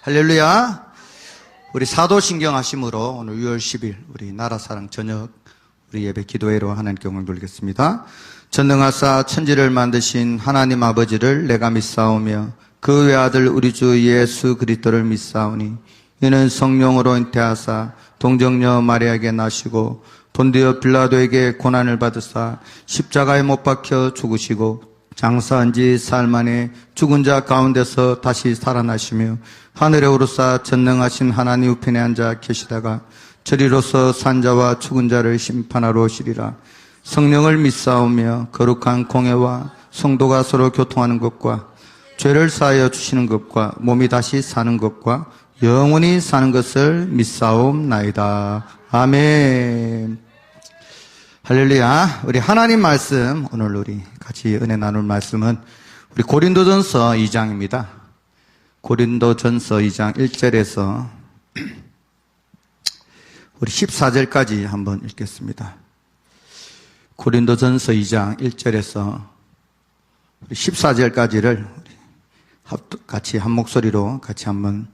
할렐루야. 우리 사도신경 하심으로 오늘 6월 10일 우리 나라사랑 저녁 우리 예배 기도회로 하나님께 영광 돌리겠습니다. 전능하사 천지를 만드신 하나님 아버지를 내가 믿사오며 그 외아들 우리 주 예수 그리스도를 믿사오니 이는 성령으로 잉태하사 동정녀 마리아에게 나시고 본디오 빌라도에게 고난을 받으사 십자가에 못 박혀 죽으시고 장사한 지 사흘 만에 죽은 자 가운데서 다시 살아나시며 하늘에 오르사 전능하신 하나님 우편에 앉아 계시다가 저리로서 산자와 죽은 자를 심판하러 오시리라. 성령을 믿사오며 거룩한 공회와 성도가 서로 교통하는 것과 죄를 사하여 주시는 것과 몸이 다시 사는 것과 영원히 사는 것을 믿사옵나이다. 아멘. 할렐루야. 우리 하나님 말씀, 오늘 우리 같이 은혜 나눌 말씀은 우리 고린도전서 2장입니다. 고린도전서 2장 1절에서 우리 14절까지 한번 읽겠습니다. 고린도전서 2장 1절에서 14절까지를 같이 한 목소리로 같이 한번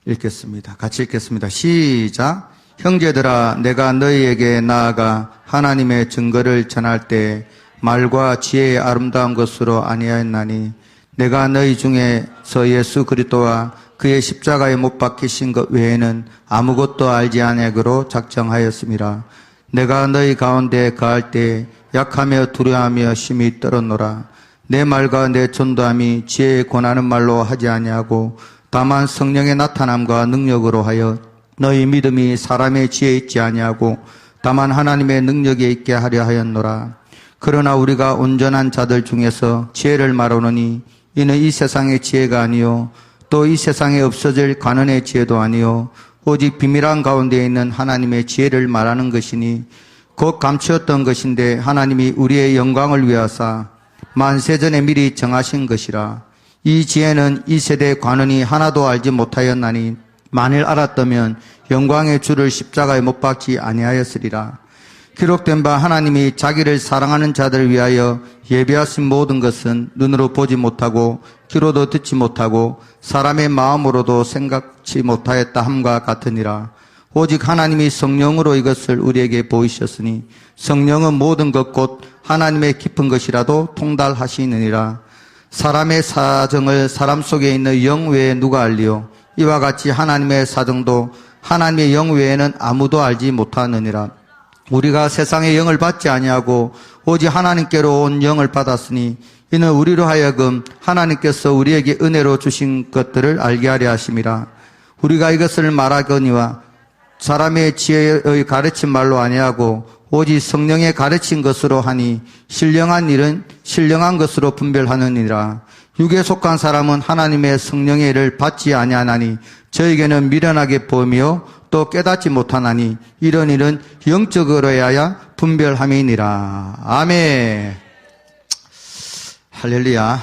읽겠습니다. 같이 읽겠습니다. 시작. 형제들아, 내가 너희에게 나아가 하나님의 증거를 전할 때 말과 지혜의 아름다운 것으로 아니하였나니 내가 너희 중에서 예수 그리스도와 그의 십자가에 못 박히신 것 외에는 아무것도 알지 아니하기로 작정하였음이라. 내가 너희 가운데 거할 때 약하며 두려워하며 심히 떨었노라. 내 말과 내 전도함이 지혜의 권하는 말로 하지 아니하고 다만 성령의 나타남과 능력으로 하여 너희 믿음이 사람의 지혜에 있지 아니하고 다만 하나님의 능력에 있게 하려 하였노라. 그러나 우리가 온전한 자들 중에서 지혜를 말하노니 이는 이 세상의 지혜가 아니요 또 이 세상에 없어질 관원의 지혜도 아니요 오직 비밀한 가운데 있는 하나님의 지혜를 말하는 것이니 곧 감추었던 것인데 하나님이 우리의 영광을 위하사 만세전에 미리 정하신 것이라. 이 지혜는 이 세대의 관원이 하나도 알지 못하였나니 만일 알았다면 영광의 주를 십자가에 못 박지 아니하였으리라. 기록된 바 하나님이 자기를 사랑하는 자들을 위하여 예비하신 모든 것은 눈으로 보지 못하고 귀로도 듣지 못하고 사람의 마음으로도 생각지 못하였다 함과 같으니라. 오직 하나님이 성령으로 이것을 우리에게 보이셨으니 성령은 모든 것 곧 하나님의 깊은 것이라도 통달하시느니라. 사람의 사정을 사람 속에 있는 영 외에 누가 알리요? 이와 같이 하나님의 사정도 하나님의 영 외에는 아무도 알지 못하느니라. 우리가 세상의 영을 받지 아니하고 오직 하나님께로 온 영을 받았으니 이는 우리로 하여금 하나님께서 우리에게 은혜로 주신 것들을 알게 하려 하심이라. 우리가 이것을 말하거니와 사람의 지혜의 가르친 말로 아니하고 오직 성령의 가르친 것으로 하니 신령한 일은 신령한 것으로 분별하느니라. 육에 속한 사람은 하나님의 성령의 일을 받지 아니하나니 저에게는 미련하게 보이며 또 깨닫지 못하나니 이런 일은 영적으로야 분별함이니라. 아멘. 할렐루야.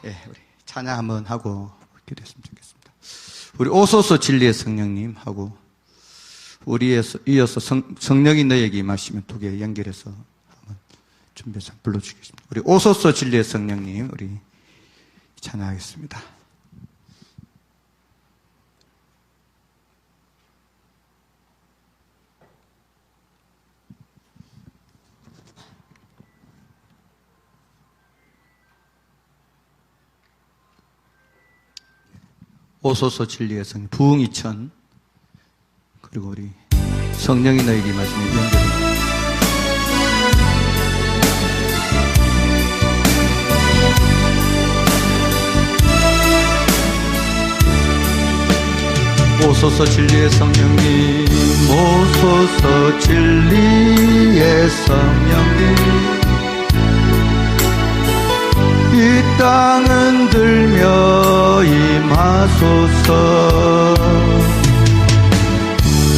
예, 우리 찬양 한번 하고 기도했으면 좋겠습니다. 우리 오소서 진리의 성령님 하고 우리에서 이어서 성령이 너에게 임하시면 두 개 연결해서 한번 준비해서 불러주겠습니다. 우리 오소서 진리의 성령님 우리 찬양하겠습니다. 오소서 진리의 성령 부흥이천 그리고 우리 성령이 너에게 임하시면 연결됩니다. 오소서 진리의 성령님 오소서 진리의 성령님 이 땅 흔들며 임하소서.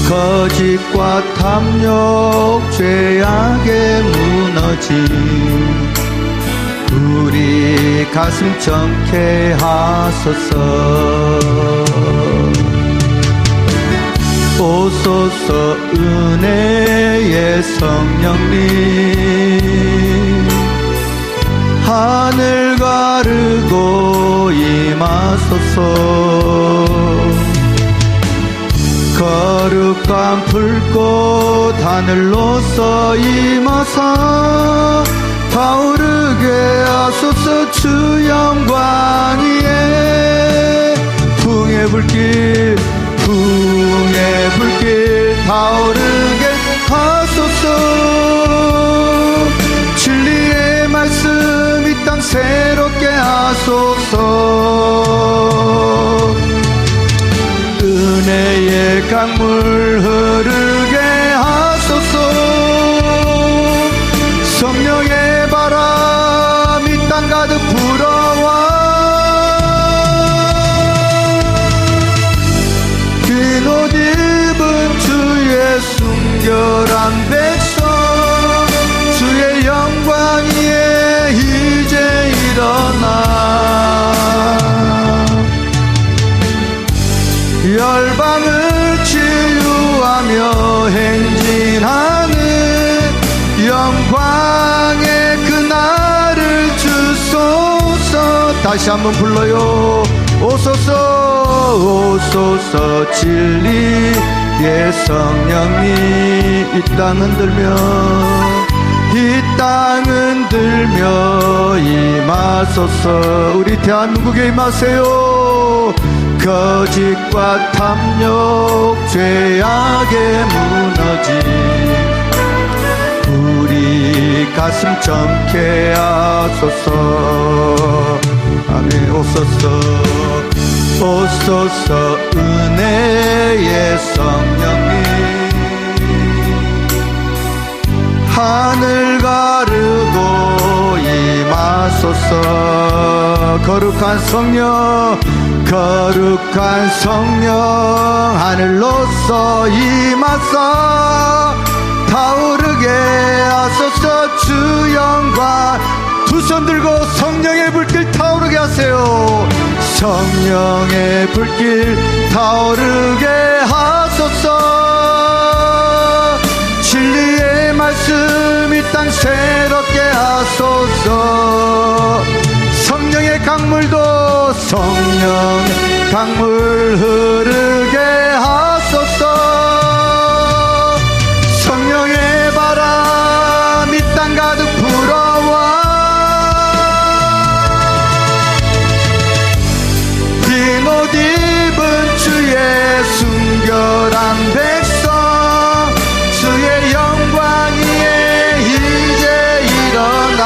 거짓과 탐욕 죄악에 무너진 우리 가슴 청케 하소서. 오소서 은혜의 성령님 하늘 가르고 임하소서. 거룩한 불꽃 하늘로서 임하사 타오르게 하소서. 주 영광 위에 풍의 불길 타오르게 하소서. 진리의 말씀 이 땅 새롭게 하소서. 은혜의 강물 흐르게 하소서. 성령의 바람 이 땅 가득 불어와 긴 옷 입은 주의 순결한 백성 주의 영광 위에 이제 일어나 열방을 치유하며 행진하는 영광의 그날을 주소서. 다시 한번 불러요. 오소서 오소서. 진리의 성령님 이 땅 흔들며 임하소서. 우리 대한민국에 임하세요. 거짓과 탐욕 죄악에 무너진 우리 가슴 젊게 하소서. 아멘. 오소서 은혜의 성령님 하늘 가르고 임하소서. 거룩한 성령 하늘로서 임하사 타오르게 하소서. 주 영광 두 손 들고 성령의 불길 타오르게 하세요. 성령의 불길 타오르게 하소서. 진리의 말씀 이 땅 새롭게 하소서. 성령의 강물도 성령의 강물 흐르게 하소서. 성령의 바람 이 땅 가득 불어와 긴 옷 입은 주의 순결한 백성 주의 영광 위에 이제 일어나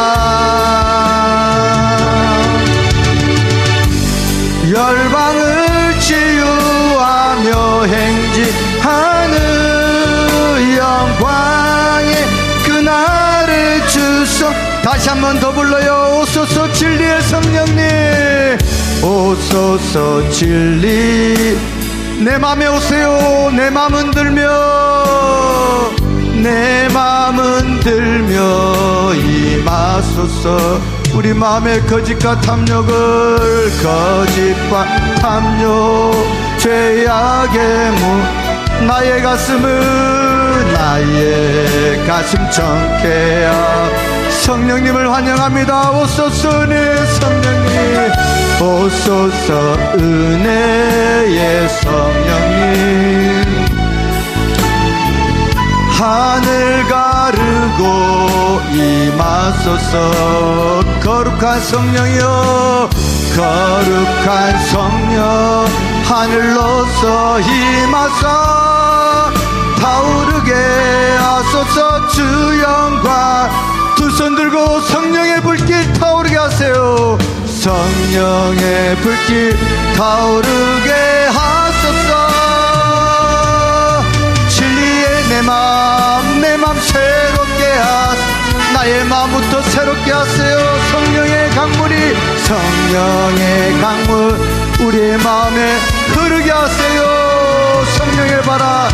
열방을 치유하며 행진하는 영광의 그날을 주소. 다시 한번 더 불러요. 오소서 진리의 성령님 오소서. 진리 내 맘에 오세요. 내 맘 흔들며 임하소서. 우리 마음의 거짓과 탐욕 죄악의 나의 가슴 정케야. 성령님을 환영합니다. 오소서 내 성령님 오소서. 은혜의 성령님 하늘 가르고 임하소서. 거룩한 성령이여 거룩한 성령 하늘로서 임하사 타오르게 하소서. 주 영광 두 손 들고 성령의 불길 타오르게 하세요. 성령의 불길 타오르게 하소서. 진리의 내 맘 새롭게 하소서. 나의 마음부터 새롭게 하세요. 성령의 강물 우리의 마음에 흐르게 하세요. 성령의 바람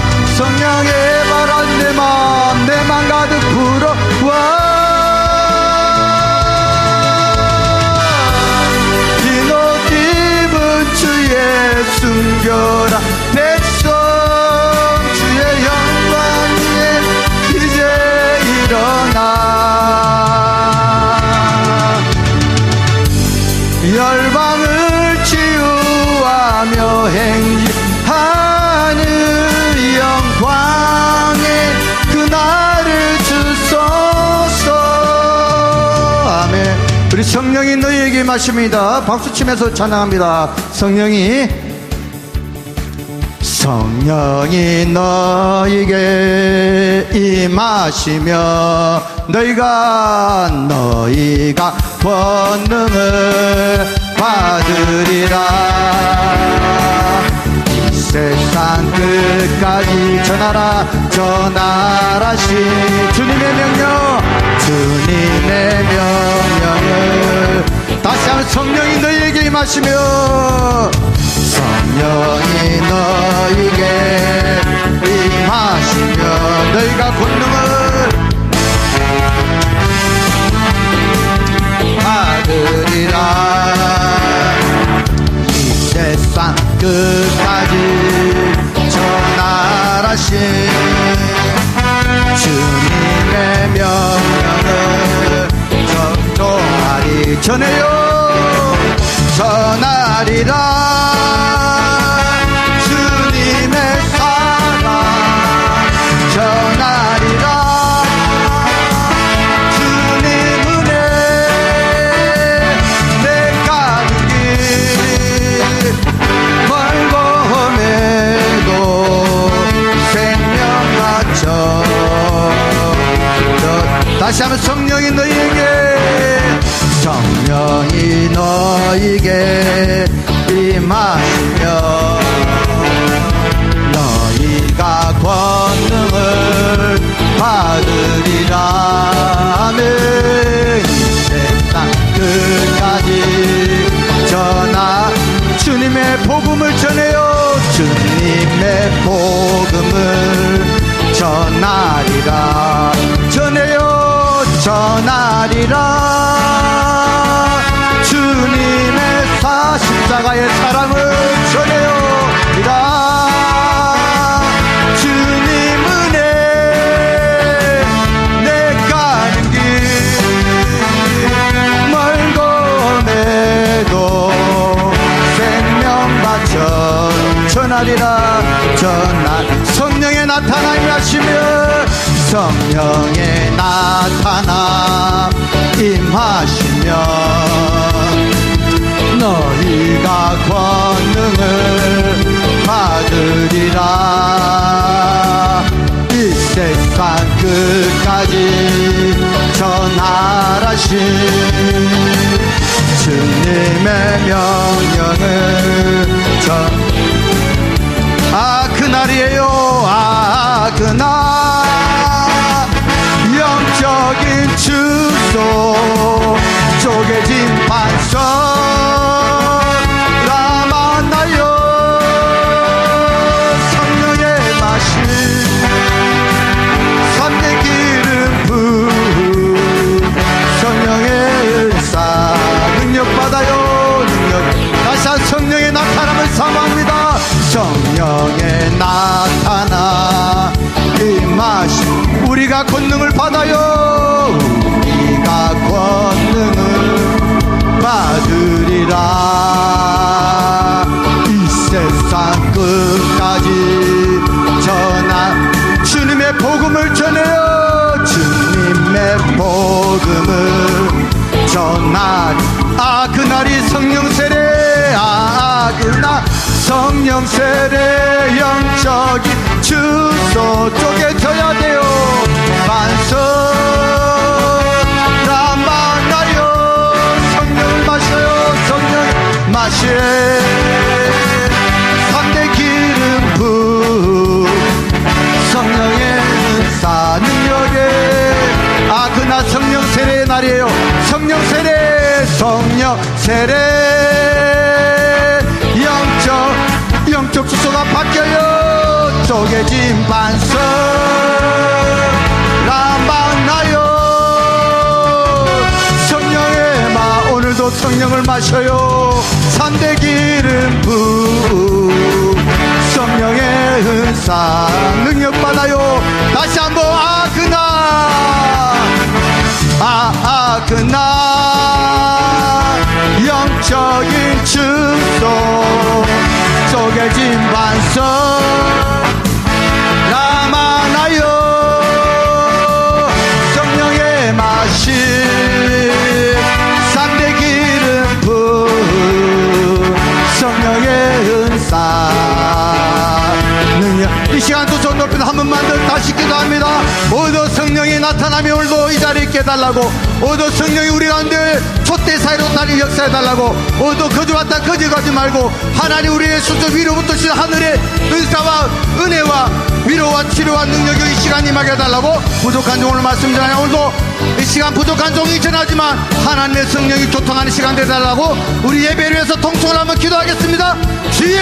내 맘 가득 불어와 긴 옷 입은 주의 순결한 백성 주의 영광 위에 이제 일어나 열방을 치유하며 행진하는 너희에게 임하십니다. 박수 치면서 찬양합니다. 성령이 너희에게 임하시며 너희가 권능을 받으리라. 이 세상 끝까지 전하라시 주님의 명령을 다시 한번 성령이 너희에게 임하시며 성령이 너희에게 임하시며 너희가 권능을 받으리라. 이 세상 끝까지 전하라신 주님의 명령을 전하리 전하리라. 주님의 사랑 전하리라. 주님 은혜 내 가는 길 멀고 험해도 생명같죠. 다시 한번 성령이 너희에게 임하시며 너희가 권능을 받으리라. 아멘. 이 세상 끝까지 주님의 복음을 전해요. 주님의 복음을 전하리라. 전하리라. 주님의 십자가의 사랑을 전해요. 주님 은혜 내 가는 길 멀고 험해도 생명 바쳐 전하리라. 성령의 나타남이 하시며 성령의 나타남 임하시며 너희가 권능을 받으리라. 이 세상 끝까지 전하라신 주님의 명령을 그날이에요. 그날 영적인 주소 쪼개진 반석 만나요. 성령의 마실 삶의 기름 부음 성령의 은사 능력받아요. 다시 한 성령의 나타남을 사모합니다. 성령의 나타남 임하시 우리가 권능을 받아요. 우리가 권능을 받으리라. 이 세상 끝까지 주님의 복음을 전해요. 주님의 복음을 전하리. 그날이 성령 세례 그날 성령 세례 영적인 주소 쪼개져야 돼요. 반석 만나요. 성령을 마셔요. 성령 마시 삼대 기름 부 성령의 은사 능력에 그날 성령 세례의 날이에요. 성령 세례 영적 주소가 바뀌어요. 쪼개진 반석 만나요. 성령의 오늘도 성령을 마셔요. 산대 기름 부 성령의 은사 능력 받아요. 다시 한번 그날 영적인 주소 쪼개진 반석 남아나요. 성령의 마실 산대 기름 부 이 시간 두 손 높이서 한 번만 더 다시 기도합니다. 오도 성령이 나타나며 오늘도 이 자리에 있게 해달라고, 오도 성령이 우리 가운데 촛대 사이로 달리 역사해달라고, 오도 거지 왔다 거지 가지 말고 하나님 우리의 수저 위로부터 신 하늘의 은사와 은혜와 위로와 치료와 능력이 이 시간 임하게 해달라고 부족한 종을 말씀 전하냐. 오늘도 이 시간 부족한 종이 전하지만 하나님의 성령이 교통하는 시간 되달라고 우리 예배를 위해서 통성을 한번 기도하겠습니다. 주의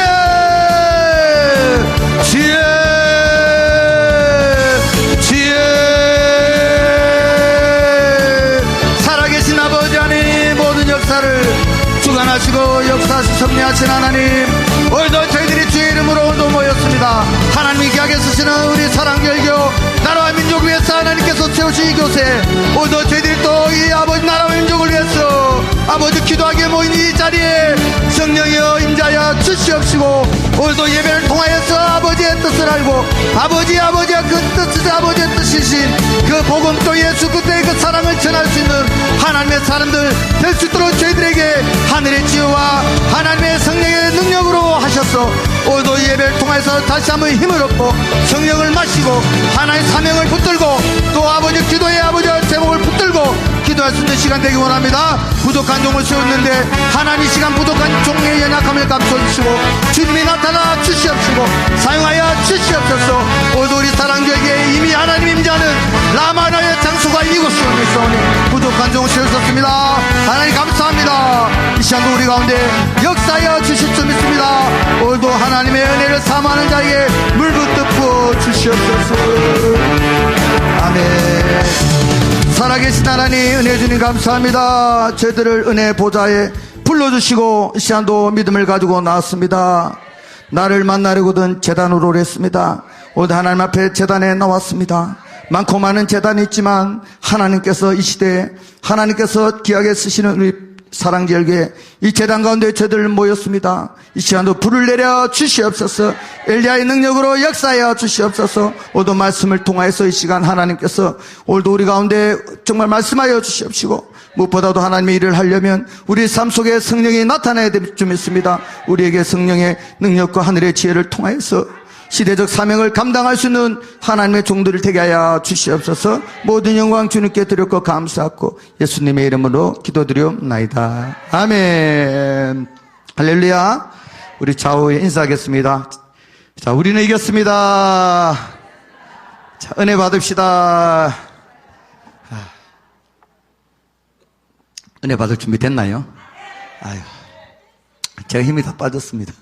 주의 주의 살아계신 아버지 하나님, 모든 역사를 주관하시고 역사하시 섭리하신 하나님, 오늘도 저희들이 주의 이름으로 오늘도 모였습니다. 하나님이 귀하게 쓰시는 우리 사랑결교 나라와 민족을 위해서 하나님께서 세우신 이 교세, 오늘도 저희들이 또 이 아버지 나라와 민족을 위해서 아버지 기도하게 모인 이 자리에 성령이여 임자여 주시옵시고, 오늘도 예배를 통하여서 아버지의 뜻을 알고 아버지의 그 뜻을 아버지의 뜻이신 그 복음 또 예수 그때의 그 사랑을 전할 수 있는 하나님의 사람들 될 수 있도록 저희들에게 하늘의 지혜와 하나님의 성령의 능력으로 하셔서 오늘도 예배를 통해서 다시 한번 힘을 얻고 성령을 마시고 하나님의 사명을 붙들고 또 아버지 기도의 아버지의 제목을 붙들고 기도할 수 있는 시간 되기 원합니다. 부족한 종을 세웠는데 하나님 이 시간 부족한 종의 연약함을 감춰주시고 주님이 나타나 주시옵시고 사용하여 주시옵소서. 오늘도 우리 사랑자에게 이미 하나님 임자는 라마나의 장소가 이곳이 있사오니 부족한 종을 세우셨습니다. 하나님 감사합니다. 이 시간도 우리 가운데 역사하여 주실 줄 믿습니다. 오늘도 하나님의 은혜를 사모하는 자에게 물붓듯 부어 주시옵소서. 아멘. 살아계신 하나님, 은혜 주님 감사합니다. 저희들을 은혜 보좌에 불러주시고 이 시간도 믿음을 가지고 나왔습니다. 나를 만나려거든 제단으로 오랬습니다. 오늘 하나님 앞에 제단에 나왔습니다. 많고 많은 제단이 있지만 하나님께서 이 시대에 하나님께서 귀하게 쓰시는 우리 사랑제일교회 이 제단 가운데 저희들 모였습니다. 이 시간도 불을 내려 주시옵소서. 엘리야의 능력으로 역사하여 주시옵소서. 오늘도 말씀을 통하여서 이 시간 하나님께서 오늘도 우리 가운데 정말 말씀하여 주시옵시고 무엇보다도 하나님의 일을 하려면 우리 삶 속에 성령이 나타나야 될 줄 믿습니다. 우리에게 성령의 능력과 하늘의 지혜를 통하여서 시대적 사명을 감당할 수 있는 하나님의 종들을 되게 하여 주시옵소서. 모든 영광 주님께 드렸고 감사하고 예수님의 이름으로 기도드리옵나이다. 아멘. 할렐루야. 우리 좌우에 인사하겠습니다. 자, 우리는 이겼습니다. 자, 은혜 받읍시다. 은혜 받을 준비 됐나요? 아유, 제가 힘이 다 빠졌습니다.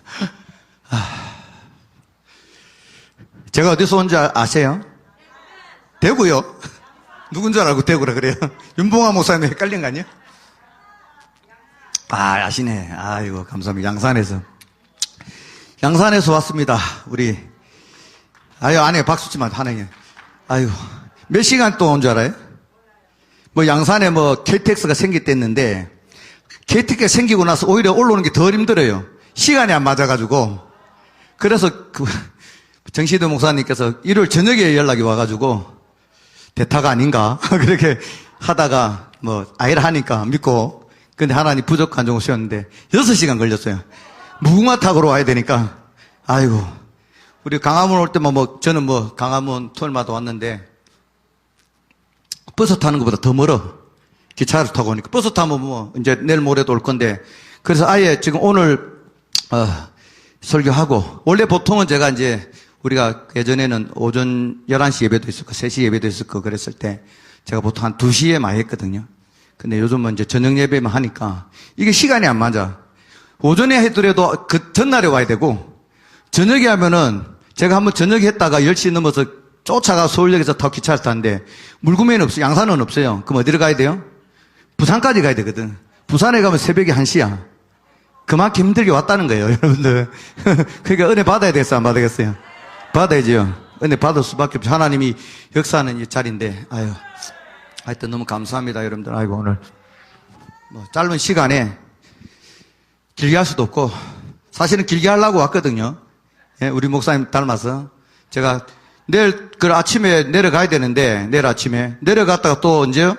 제가 어디서 온 줄 아세요? 대구요? 누군 줄 알고 대구라 그래요? 윤봉화 목사님 헷갈린 거 아니에요? 아시네. 아이고, 감사합니다. 양산에서 왔습니다. 우리, 안에 박수 치면 하네. 몇 시간 동안 온 줄 알아요? 양산에 KTX가 생겼댔는데, KTX가 생기고 나서 오히려 올라오는 게 덜 힘들어요. 시간이 안 맞아가지고. 그래서 정시도 목사님께서 일요일 저녁에 연락이 와가지고 대타가 아닌가 그렇게 하다가 아이라 하니까 믿고, 근데 하나님 부족한 종을 세웠는데 6시간 걸렸어요. 무궁화 타고로 와야 되니까. 아이고, 우리 강화문 올 때만 저는 강화문 토요일마다 왔는데 버스 타는 것보다 더 멀어. 기차를 타고 오니까 버스 타면 이제 내일 모레도 올 건데, 그래서 아예 지금 오늘 설교하고, 원래 보통은 제가 이제 우리가 예전에는 오전 11시 예배도 있었고 3시 예배도 있었고 그랬을 때 제가 보통 한 2시에 많이 했거든요. 근데 요즘은 이제 저녁 예배만 하니까 이게 시간이 안 맞아. 오전에 했더라도 그 전날에 와야 되고, 저녁에 하면은 제가 한번 저녁에 했다가 10시 넘어서 쫓아가 서울역에서 타고 기차를 타는데 물구매는 없어요. 양산은 없어요. 그럼 어디로 가야 돼요? 부산까지 가야 되거든. 부산에 가면 새벽에 1시야. 그만큼 힘들게 왔다는 거예요, 여러분들. 그러니까 은혜 받아야 되겠어요, 안 받아야겠어요? 받아야죠. 은혜 받을 수밖에 없죠. 하나님이 역사하는 이 자리인데, 하여튼 너무 감사합니다, 여러분들. 아이고, 오늘 짧은 시간에 길게 할 수도 없고, 사실은 길게 하려고 왔거든요. 예, 우리 목사님 닮아서. 제가 내일 아침에 내려가야 되는데, 내일 아침에 내려갔다가 또 언제요?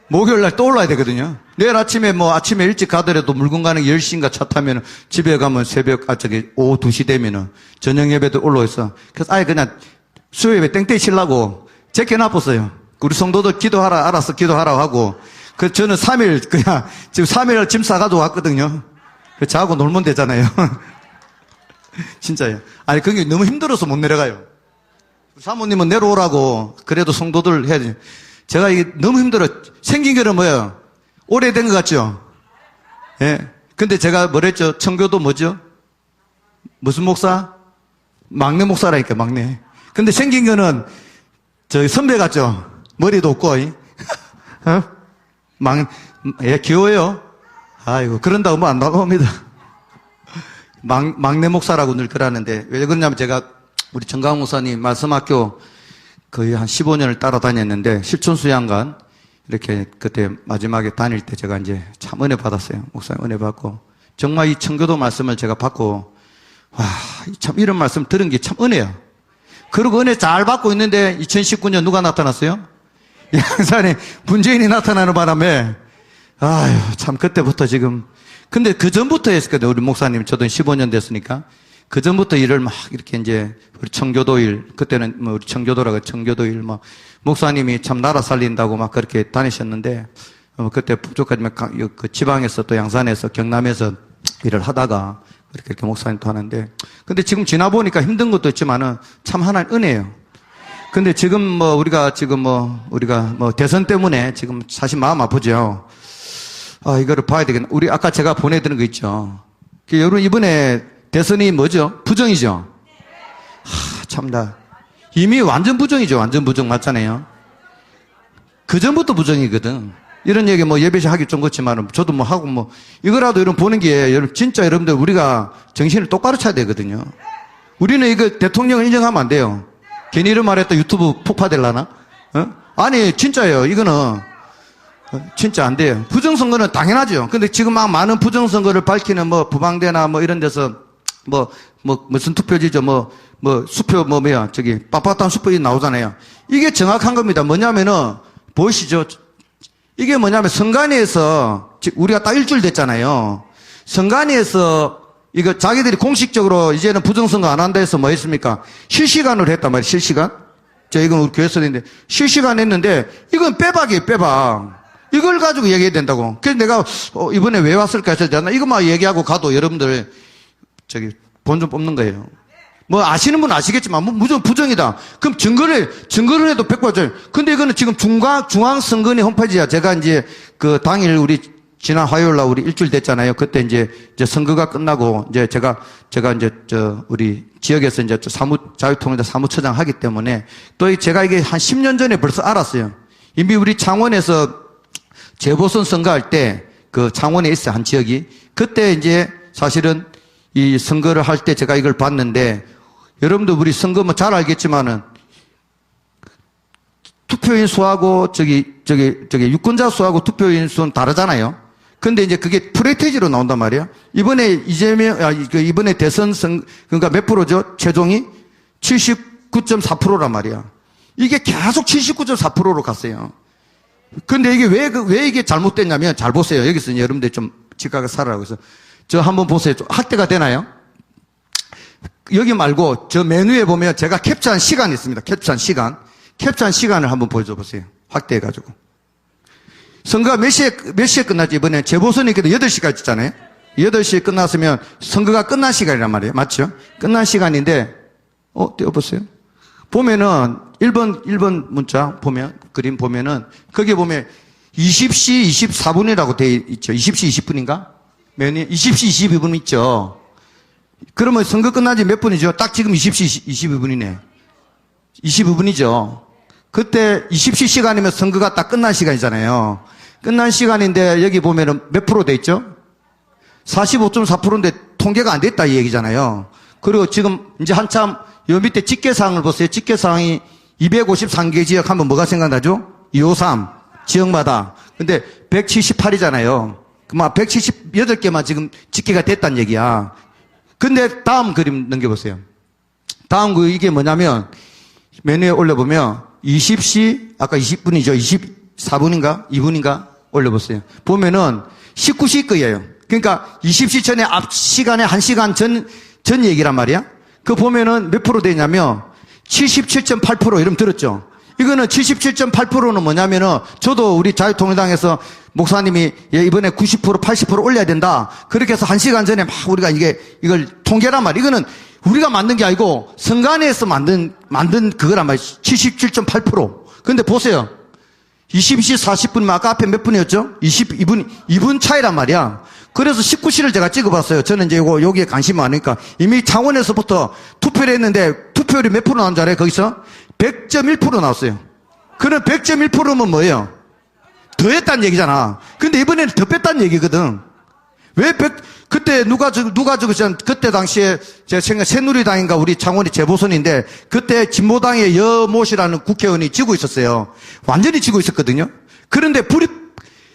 목요일 날 또 올라야 되거든요. 내일 아침에 아침에 일찍 가더라도 물건 가는 10시인가 차 타면 집에 가면 오후 2시 되면은 저녁 예배도 올라와서 그래서 아예 그냥 수요 예배 땡땡이 치려고 제껴놔봤어요. 우리 성도들 기도하라, 알아서 기도하라고 하고. 저는 3일 그냥 지금 3일 짐 싸가지고 왔거든요. 자고 놀면 되잖아요. 진짜요. 아니, 그게 너무 힘들어서 못 내려가요. 사모님은 내려오라고 그래도 성도들 해야 돼요. 제가 이게 너무 힘들어. 생긴 게는 뭐예요? 오래된 것 같죠? 예. 근데 제가 뭐랬죠? 청교도 뭐죠? 무슨 목사? 막내 목사라니까, 막내. 근데 생긴 거는 저희 선배 같죠? 머리도 없고, 어? 귀여워요. 아이고, 그런다고 뭐 안 나옵니다. 막내 목사라고 늘 그러는데, 왜 그러냐면 제가 우리 정강 목사님 말씀학교 거의 한 15년을 따라다녔는데, 실촌수양관, 이렇게 그때 마지막에 다닐 때 제가 이제 참 은혜 받았어요. 목사님 은혜 받고. 정말 이 청교도 말씀을 제가 받고, 와, 참 이런 말씀 들은 게 참 은혜야. 그리고 은혜 잘 받고 있는데 2019년 누가 나타났어요? 양산에 문재인이 나타나는 바람에 아유 참 그때부터 지금 근데 그 전부터 했었거든요. 우리 목사님 저도 15년 됐으니까 그 전부터 일을 막 이렇게 이제 우리 청교도일 그때는 뭐 우리 청교도라고 청교도일 뭐 목사님이 참 나라 살린다고 막 그렇게 다니셨는데 그때 부족하지만 그 지방에서 또 양산에서 경남에서 일을 하다가 이렇게 목사님도 하는데 근데 지금 지나 보니까 힘든 것도 있지만은 참 하나의 은혜예요. 근데 지금 우리가 대선 때문에 지금 사실 마음 아프죠. 아, 이거를 봐야 되겠나. 우리 아까 제가 보내드린 거 있죠. 여러분, 이번에 대선이 뭐죠? 부정이죠? 참다. 이미 완전 부정이죠. 완전 부정 맞잖아요. 그전부터 부정이거든. 이런 얘기 예배시 하기 좀 그렇지만, 저도 하고 이거라도 여러분 보는 게, 여러분, 진짜 여러분들 우리가 정신을 똑바로 차야 되거든요. 우리는 이거 대통령을 인정하면 안 돼요. 괜히 이런 말 했다 유튜브 폭파될라나? 아니, 진짜예요. 이거는, 진짜 안 돼요. 부정선거는 당연하죠. 근데 지금 막 많은 부정선거를 밝히는 부방대나 이런 데서 무슨 투표지죠. 수표 빳빳한 수표지 나오잖아요. 이게 정확한 겁니다. 뭐냐면은, 보이시죠? 이게 뭐냐면 선관위에서, 우리가 딱 일주일 됐잖아요. 선관위에서 이거 자기들이 공식적으로 이제는 부정선거 안 한다 해서 뭐 했습니까? 실시간으로 했단 말이에요. 실시간. 이건 우리 교회에서 했는데 실시간 했는데 이건 빼박이에요. 빼박. 이걸 가지고 얘기해야 된다고. 그래서 내가 이번에 왜 왔을까 해서 이것만 얘기하고 가도 여러분들 본전 뽑는 거예요. 아시는 분 아시겠지만 무조건 부정이다. 그럼 증거를 해도 100%죠. 근데 이거는 지금 중앙선관위 홈페이지야. 제가 이제 그 당일 지난 화요일 날 우리 일주일 됐잖아요. 그때 이제 선거가 끝나고 이제 제가 이제 우리 지역에서 이제 자유통일당 사무처장 하기 때문에 또 제가 이게 한 10년 전에 벌써 알았어요. 이미 우리 창원에서 재보선 선거할 때 그 창원에 있어요. 한 지역이. 그때 이제 사실은 이 선거를 할 때 제가 이걸 봤는데 여러분도 우리 선거 잘 알겠지만은 투표인 수하고 유권자 수하고 투표인 수는 다르잖아요. 근데 이제 그게 프레테지로 나온단 말이에요. 이번에 대선 그러니까 몇 프로죠? 최종이 79.4%란 말이야. 이게 계속 79.4%로 갔어요. 근데 이게 왜 이게 잘못됐냐면, 잘 보세요. 여기서 여러분들 좀 직각을 살아라고 해서. 한번 보세요. 확대가 되나요? 여기 말고 저 메뉴에 보면 제가 캡처한 시간이 있습니다. 캡처한 시간을 한번 보여줘 보세요. 확대해가지고. 선거가 몇 시에 끝났지? 이번에 재보선이 그래도 8시까지 있잖아요. 8시에 끝났으면 선거가 끝난 시간이란 말이에요. 맞죠? 끝난 시간인데, 띄워보세요. 보면은, 1번 문자 그림 보면은, 거기에 보면 20시 24분이라고 돼 있죠. 20시 20분인가? 20시 22분 있죠. 그러면 선거 끝난 지 몇 분이죠? 딱 지금 20시 22분이네. 22분이죠. 그때 20시 시간이면 선거가 딱 끝난 시간이잖아요. 끝난 시간인데 여기 보면은 몇 프로 돼 있죠? 45.4%인데 통계가 안 됐다 이 얘기잖아요. 그리고 지금 이제 한참 요 밑에 집계사항을 보세요. 집계사항이 253개 지역 하면 뭐가 생각나죠? 253 지역마다. 근데 178이잖아요. 막 178개만 지금 집계가 됐다는 얘기야. 근데 다음 그림 넘겨보세요. 다음 이게 뭐냐면 메뉴에 올려보면 20시 아까 20분이죠. 24분인가? 2분인가? 올려보세요. 보면은 19시 거예요. 그러니까 20시 전에 앞 시간에 1시간 전 얘기란 말이야. 그 보면은 몇 프로 되냐면 77.8% 이러면 들었죠. 이거는 77.8%는 뭐냐면은 저도 우리 자유통일당에서 목사님이 이번에 90% 80% 올려야 된다. 그렇게 해서 1시간 전에 막 우리가 이걸 통계란 말이야. 이거는 우리가 만든 게 아니고 선관위에서 만든 그거란 말이야. 77.8%. 근데 보세요. 20시 40분이면 아까 앞에 몇 분이었죠? 2분 차이란 말이야. 그래서 19시를 제가 찍어봤어요. 저는 이제 여기에 관심이 많으니까. 이미 창원에서부터 투표를 했는데 투표율이 몇 프로 나온 줄 알아요? 거기서? 100.1% 나왔어요. 그럼 100.1%면 뭐예요? 더 했다는 얘기잖아. 근데 이번에는 더 뺐다는 얘기거든. 왜 그때 누가 적으셨, 그때 당시에 제가 생각 새누리당인가 우리 창원이 재보선인데 그때 진보당의 여모 씨라는 국회의원이 지고 있었어요. 완전히 지고 있었거든요. 그런데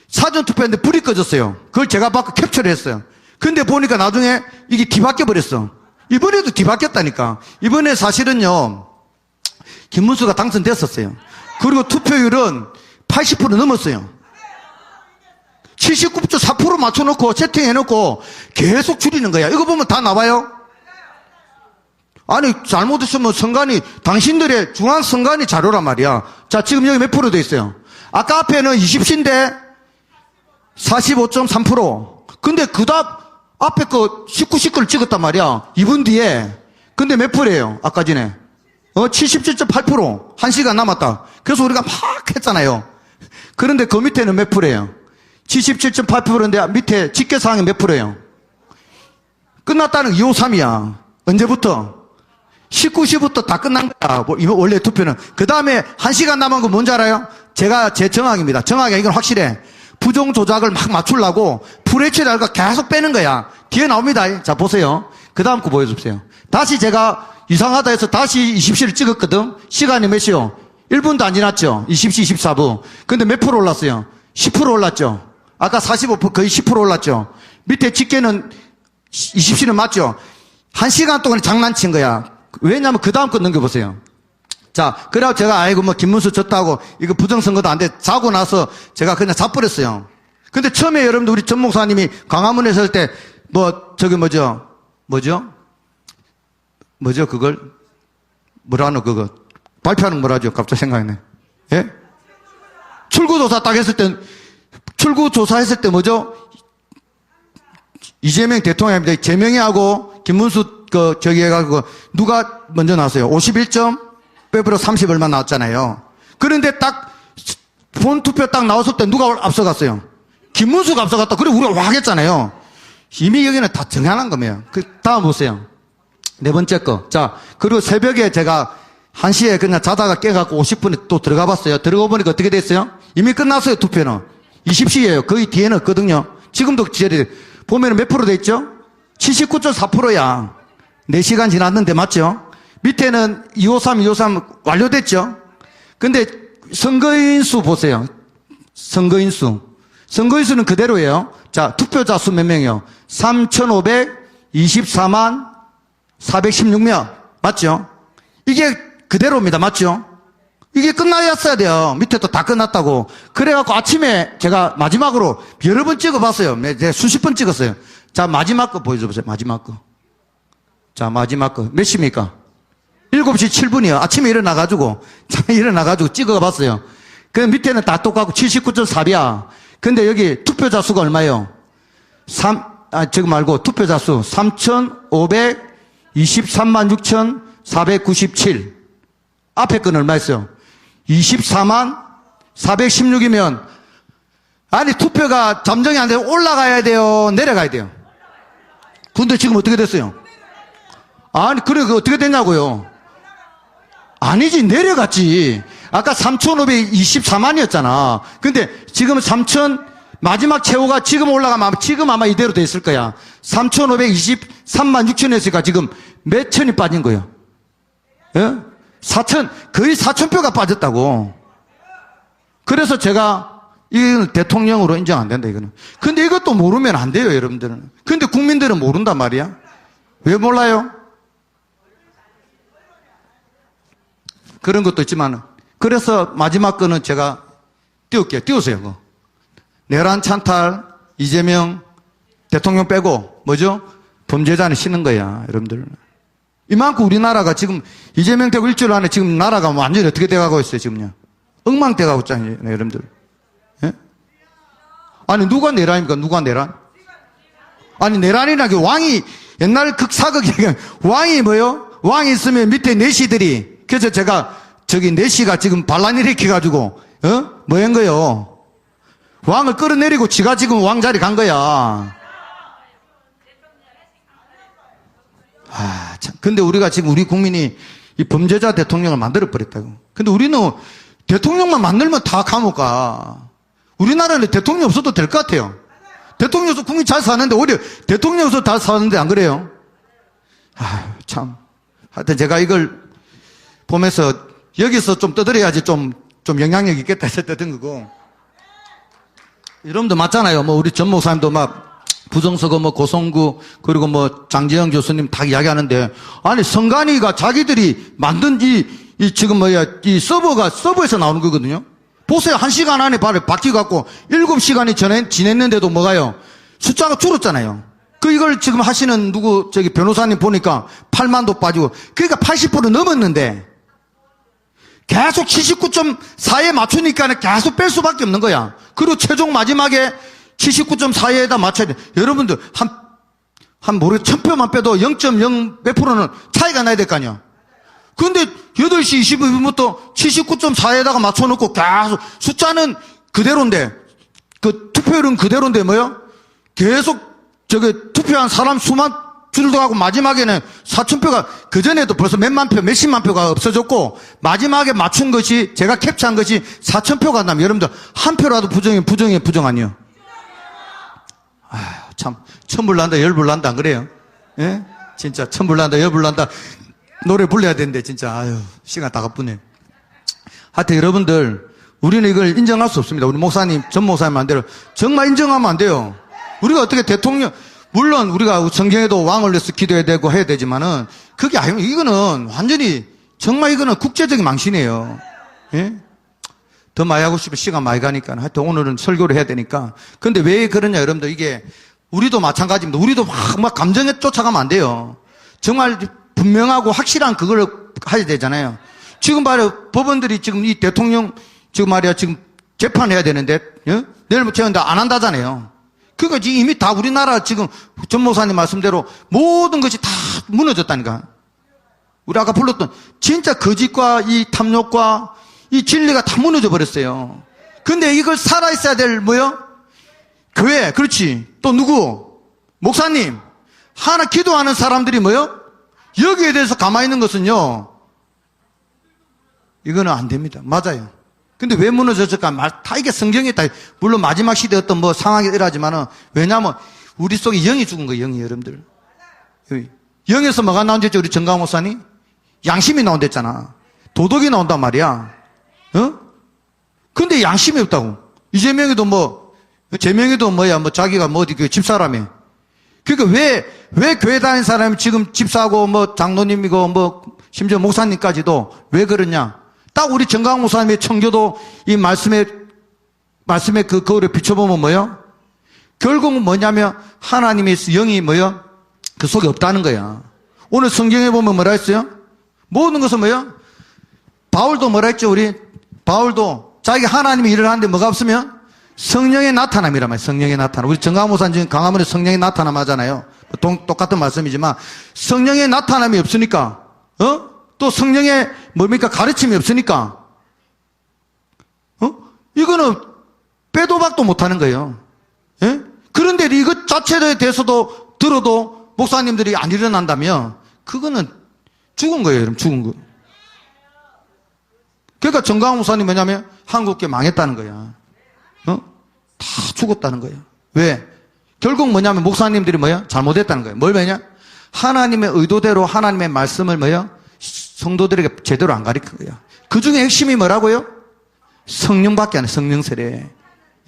사전투표했는데 불이 꺼졌어요. 그걸 제가 받고 캡처를 했어요. 근데 보니까 나중에 이게 뒤바뀌어 버렸어. 이번에도 뒤바뀌었다니까. 이번에 사실은요, 김문수가 당선됐었어요. 그리고 투표율은 80% 넘었어요. 79.4% 맞춰놓고 세팅해놓고 계속 줄이는 거야. 이거 보면 다 나와요. 아니 잘못했으면 선관위 당신들의 중앙선관위 자료란 말이야. 자 지금 여기 몇 프로 돼 있어요. 아까 앞에는 20시인데 45.3%. 근데 그다음 앞에 거 19시 걸 찍었단 말이야. 2분 뒤에. 근데 몇 프로예요? 아까 전에 77.8%. 1시간 남았다. 그래서 우리가 막 했잖아요. 그런데 그 밑에는 몇 프로예요? 77.8%인데 밑에 집계사항이 몇 프로예요? 끝났다는 253이야. 언제부터? 19시부터 다 끝난 거야. 원래 투표는. 그 다음에 1시간 남은 거 뭔지 알아요? 제 정황입니다. 정황이 이건 확실해. 부정 조작을 막 맞추려고 FHDR과 계속 빼는 거야. 뒤에 나옵니다. 자, 보세요. 그 다음 거 보여주세요. 다시 제가 이상하다 해서 다시 20시를 찍었거든. 시간이 몇 시요? 1분도 안 지났죠? 20시 24분. 근데 몇 프로 올랐어요? 10% 올랐죠? 아까 45% 거의 10% 올랐죠? 밑에 집계는 20시는 맞죠? 1시간 동안 장난친 거야. 왜냐면 그 다음 거 넘겨보세요. 자, 그래서 제가 아이고 뭐 김문수 졌다고 이거 부정선거도 안 돼. 자고 나서 제가 그냥 자버렸어요. 근데 처음에 여러분들 우리 전 목사님이 광화문에 설 때 그걸 뭐라노 그거 발표하는 거라죠. 갑자기 생각나네. 예? 출구조사 딱 했을 때 출구조사했을 때 뭐죠? 이재명 대통령입니다. 재명이하고 김문수 저기 해가지고 누가 먼저 나왔어요? 51점 빼버려 30 얼마 나왔잖아요. 그런데 딱 본 투표 딱 나왔을 때 누가 앞서갔어요? 김문수가 앞서갔다. 그래 우리가 와 하겠잖아요. 이미 여기는 다 정해놓은 거예요. 그 다음 보세요. 네 번째 거. 자, 그리고 새벽에 제가 1시에 그냥 자다가 깨갖고 50분에 또 들어가 봤어요. 들어가 보니까 어떻게 됐어요? 이미 끝났어요, 투표는. 20시예요. 거의 뒤에는 없거든요. 지금도 지열이 보면은 몇 프로 돼 있죠? 79.4%야. 4시간 지났는데 맞죠? 밑에는 253 완료됐죠? 근데 선거인 수 보세요. 선거인 수는 그대로예요. 자, 투표자 수 몇 명이요? 3,524만 416명. 맞죠? 이게 그대로입니다. 맞죠? 이게 끝나야 돼요. 밑에도 다 끝났다고. 그래갖고 아침에 제가 마지막으로 여러 번 찍어봤어요. 제가 수십 번 찍었어요. 자, 마지막 거 보여줘보세요. 마지막 거. 자, 마지막 거. 몇 시입니까? 7시 7분이요. 아침에 일어나가지고 찍어봤어요. 그 밑에는 다 똑같고 79.4이야. 근데 여기 투표자 수가 얼마예요? 저거 말고 투표자 수 3,523만 6,497. 앞에 건 얼마였어요? 24만 416이면 아니 투표가 잠정이 안 되면 올라가야 돼요? 내려가야 돼요? 근데 지금 어떻게 됐어요? 아니 그래 그 어떻게 됐냐고요? 아니지 내려갔지. 아까 3,524만이었잖아. 근데 지금 3,000 마지막 최후가 지금 올라가면 지금 아마 이대로 돼 있을 거야. 3,523만 6천이었으니까 지금 몇 천이 빠진 거예요? 예? 4천 거의 4,000표가 빠졌다고. 그래서 제가 이거는 대통령으로 인정 안 된다 이거는. 근데 이것도 모르면 안 돼요 여러분들은. 근데 국민들은 모른단 말이야. 왜 몰라요? 그런 것도 있지만 그래서 마지막 거는 제가 띄울게요. 띄우세요. 그거. 내란 찬탈, 이재명 대통령 빼고 뭐죠? 범죄자는 쉬는 거야, 여러분들. 이만큼 우리나라가 지금 이재명 되고 일주일 안에 지금 나라가 완전히 어떻게 돼가고 있어요, 지금요? 엉망돼가고 있잖아요, 여러분들. 예? 아니, 누가 내란입니까? 누가 내란? 아니, 내란이라는 게 왕이, 옛날 극사극이, 왕이 뭐요? 왕이 있으면 밑에 내시들이, 그래서 제가 저기 내시가 지금 반란 일으켜가지고, 뭐 한 거요? 왕을 끌어내리고 지가 지금 왕자리 간 거야. 참. 근데 우리가 지금 우리 국민이 이 범죄자 대통령을 만들어버렸다고. 근데 우리는 대통령만 만들면 다 감옥 가. 우리나라는 대통령 없어도 될 것 같아요. 대통령 없어 국민 잘 사는데 오히려 대통령 없어 다 사는데 안 그래요? 참. 하여튼 제가 이걸 보면서 여기서 좀 떠들어야지 좀 영향력 있겠다 해서 떠든 거고. 여러분도 맞잖아요. 뭐 우리 전 목사님도 막 부정서고 뭐 고성구 그리고 뭐 장재영 교수님 다 이야기하는데 아니 성간이가 자기들이 만든 이 지금 이 서버에서 나오는 거거든요. 보세요. 1시간 안에 바뀌어갖고 7시간이 전에 지냈는데도 뭐가요? 숫자가 줄었잖아요. 이걸 지금 하시는 저기 변호사님 보니까 8만도 빠지고 그러니까 80% 넘었는데 계속 79.4에 맞추니까 계속 뺄 수밖에 없는 거야. 그리고 최종 마지막에 79.4에다 맞춰야 돼. 여러분들, 모르겠 1000표만 빼도 0.0 몇 프로는 차이가 나야 될 거 아니야. 근데 8시 22분부터 79.4에다가 맞춰놓고 계속 숫자는 그대로인데, 그 투표율은 그대로인데 뭐요? 계속 투표한 사람 수만 줄어가고 마지막에는 4,000표가 그전에도 벌써 몇만 표, 몇십만 표가 없어졌고 마지막에 맞춘 것이 제가 캡처한 것이 4,000표가 나면 여러분들 한 표라도 부정 아니요? 참 천불 난다 열불 난다 안 그래요? 예? 진짜 천불 난다 열불 난다 노래 불러야 되는데 진짜 시간 다 가쁘네. 하여튼 여러분들 우리는 이걸 인정할 수 없습니다. 우리 목사님 전 목사님 말대로 정말 인정하면 안 돼요. 우리가 어떻게 대통령 물론 우리가 성경에도 왕을 위해서 기도해야 되고 해야 되지만은 그게 아니고 이거는 완전히 정말 이거는 국제적인 망신이에요. 예? 더 많이 하고 싶으면 시간 많이 가니까 하여튼 오늘은 설교를 해야 되니까. 근데 왜 그러냐 여러분들 이게 우리도 마찬가지입니다. 우리도 막 감정에 쫓아가면 안 돼요. 정말 분명하고 확실한 그걸 해야 되잖아요. 지금 봐요. 법원들이 지금 이 대통령 지금 말이야 지금 재판해야 되는데 내일부터 안 한다잖아요. 그러니까 이미 다 우리나라 지금 전 목사님 말씀대로 모든 것이 다 무너졌다니까. 우리 아까 불렀던 진짜 거짓과 이 탐욕과 이 진리가 다 무너져 버렸어요. 근데 이걸 살아있어야 될 뭐요? 교회, 그렇지. 또 누구? 목사님. 하나 기도하는 사람들이 뭐요? 여기에 대해서 가만히 있는 것은요. 이거는 안 됩니다. 맞아요. 근데 왜 무너졌을까? 다 이게 성경에 다, 물론 마지막 시대 어떤 뭐 상황이 이러지만은, 왜냐면, 우리 속에 영이 죽은 거예요, 영이, 여러분들. 영에서 뭐가 나온댔죠, 우리 정강 목사님? 양심이 나온댔잖아. 도덕이 나온단 말이야. 근데 양심이 없다고. 이재명이도 재명이도 자기가 어디 그 집사라며. 그러니까 왜 교회 다니는 사람이 지금 집사고 장로님이고 심지어 목사님까지도 왜 그러냐? 딱 우리 정강 목사님의 청교도 이 말씀에 그 거울에 비춰보면 뭐요? 결국은 뭐냐면 하나님의 영이 뭐요? 그 속에 없다는 거야. 오늘 성경에 보면 뭐라 했어요? 모든 것은 뭐요? 바울도 뭐라 했죠? 바울도 자기가 하나님의 일을 하는데 뭐가 없으면 성령의 나타남이란 말이에요. 성령의 나타남. 우리 정강 목사님 지금 강화문에 성령의 나타남 하잖아요. 똑같은 말씀이지만 성령의 나타남이 없으니까 또 성령의 가르침이 없으니까 이거는 빼도 박도 못하는 거예요. 예? 그런데 이것 자체에 대해서도 들어도 목사님들이 안 일어난다면 그거는 죽은 거예요. 여러분 죽은 거. 그러니까 정강 목사님 뭐냐면 한국계 망했다는 거야. 다 죽었다는 거예요. 왜? 결국 뭐냐면 목사님들이 잘못했다는 거예요. 뭘 왜냐? 하나님의 의도대로 하나님의 말씀을 성도들에게 제대로 안 가르친 거예요. 그 중에 핵심이 뭐라고요? 성령밖에 안 해. 성령 세례.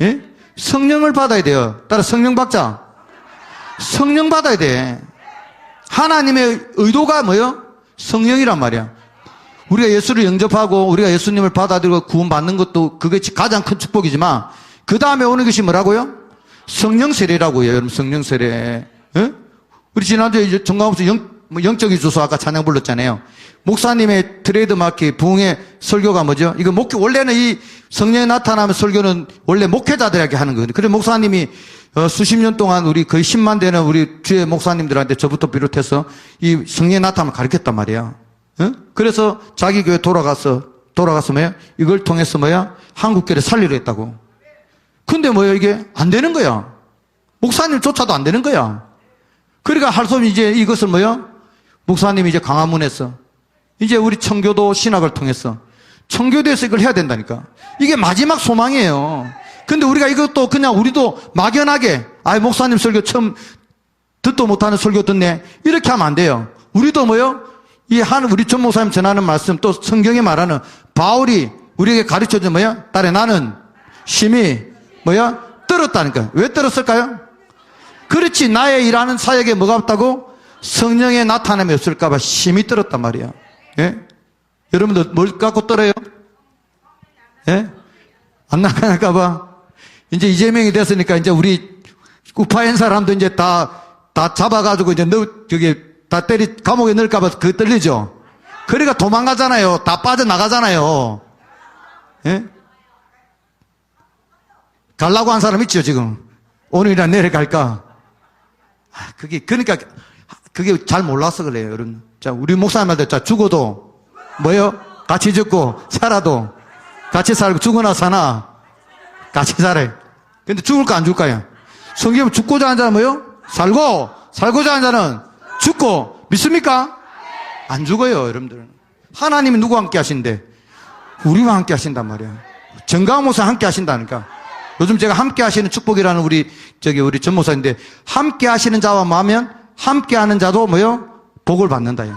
예? 성령을 받아야 돼요. 따라 성령 받자. 성령 받아야 돼. 하나님의 의도가 성령이란 말이야. 우리가 예수를 영접하고 우리가 예수님을 받아들이고 구원받는 것도 그게 가장 큰 축복이지만 그 다음에 오는 것이 뭐라고요? 성령 세례라고요. 여러분, 성령 세례. 예? 우리 지난주에 이제 정강호수 영적인 주소 아까 찬양 불렀잖아요. 목사님의 트레이드마크 부흥의 설교가 뭐죠? 이거 원래는 이 성령이 나타나면 설교는 원래 목회자들에게 하는 거거든요. 그래서 목사님이 수십 년 동안 우리 거의 10만 되는 우리 주의 목사님들한테 저부터 비롯해서 이 성령이 나타나면 가르쳤단 말이야. 어? 그래서 자기 교회 돌아가서 뭐야? 이걸 통해서 뭐야? 한국교회 살리려 했다고. 근데 뭐야, 이게 안 되는 거야. 목사님조차도 안 되는 거야. 그러니까 할 수 없이 이제 이것을 뭐야? 목사님이 이제 광화문에서 이제 우리 청교도 신학을 통해서 청교도에서 이걸 해야 된다니까. 이게 마지막 소망이에요. 근데 우리가 이것도 그냥 우리도 막연하게 목사님 설교 처음 듣도 못하는 설교 듣네. 이렇게 하면 안 돼요. 우리도 뭐요? 우리 전 목사님 전하는 말씀 또 성경에 말하는 바울이 우리에게 가르쳐준 뭐야? 딸에 나는 심히 뭐야? 떨었다니까. 왜 떨었을까요? 그렇지. 나의 일하는 사역에 뭐가 없다고? 성령의 나타남이 없을까봐 심히 떨었단 말이야. 예? 여러분들 뭘 갖고 떨어요? 예? 안 나가나까봐. 이제 이재명이 됐으니까 이제 우리 우파인 사람도 이제 다 잡아가지고 이제 다 감옥에 넣을까봐 떨리죠? 그러니까 도망가잖아요. 다 빠져나가잖아요. 예? 가려고 한 사람 있죠, 지금? 오늘이나 내일 갈까? 그러니까, 그게 잘 몰라서 그래요, 여러분. 자, 우리 목사님한테, 죽어도, 뭐요? 같이 죽고, 살아도, 같이 살고, 죽으나 사나, 같이 살아요. 근데 죽을까, 안 죽을까요? 성경은 죽고자 하는 자는 뭐요? 살고자 하는 자는 죽고, 믿습니까? 안 죽어요, 여러분들은. 하나님이 누구와 함께 하신대? 우리와 함께 하신단 말이야. 정강모사 함께 하신다니까. 요즘 제가 함께 하시는 축복이라는 우리 전모사인데, 함께 하시는 자와 마면, 함께 하는 자도 뭐요? 복을 받는다요.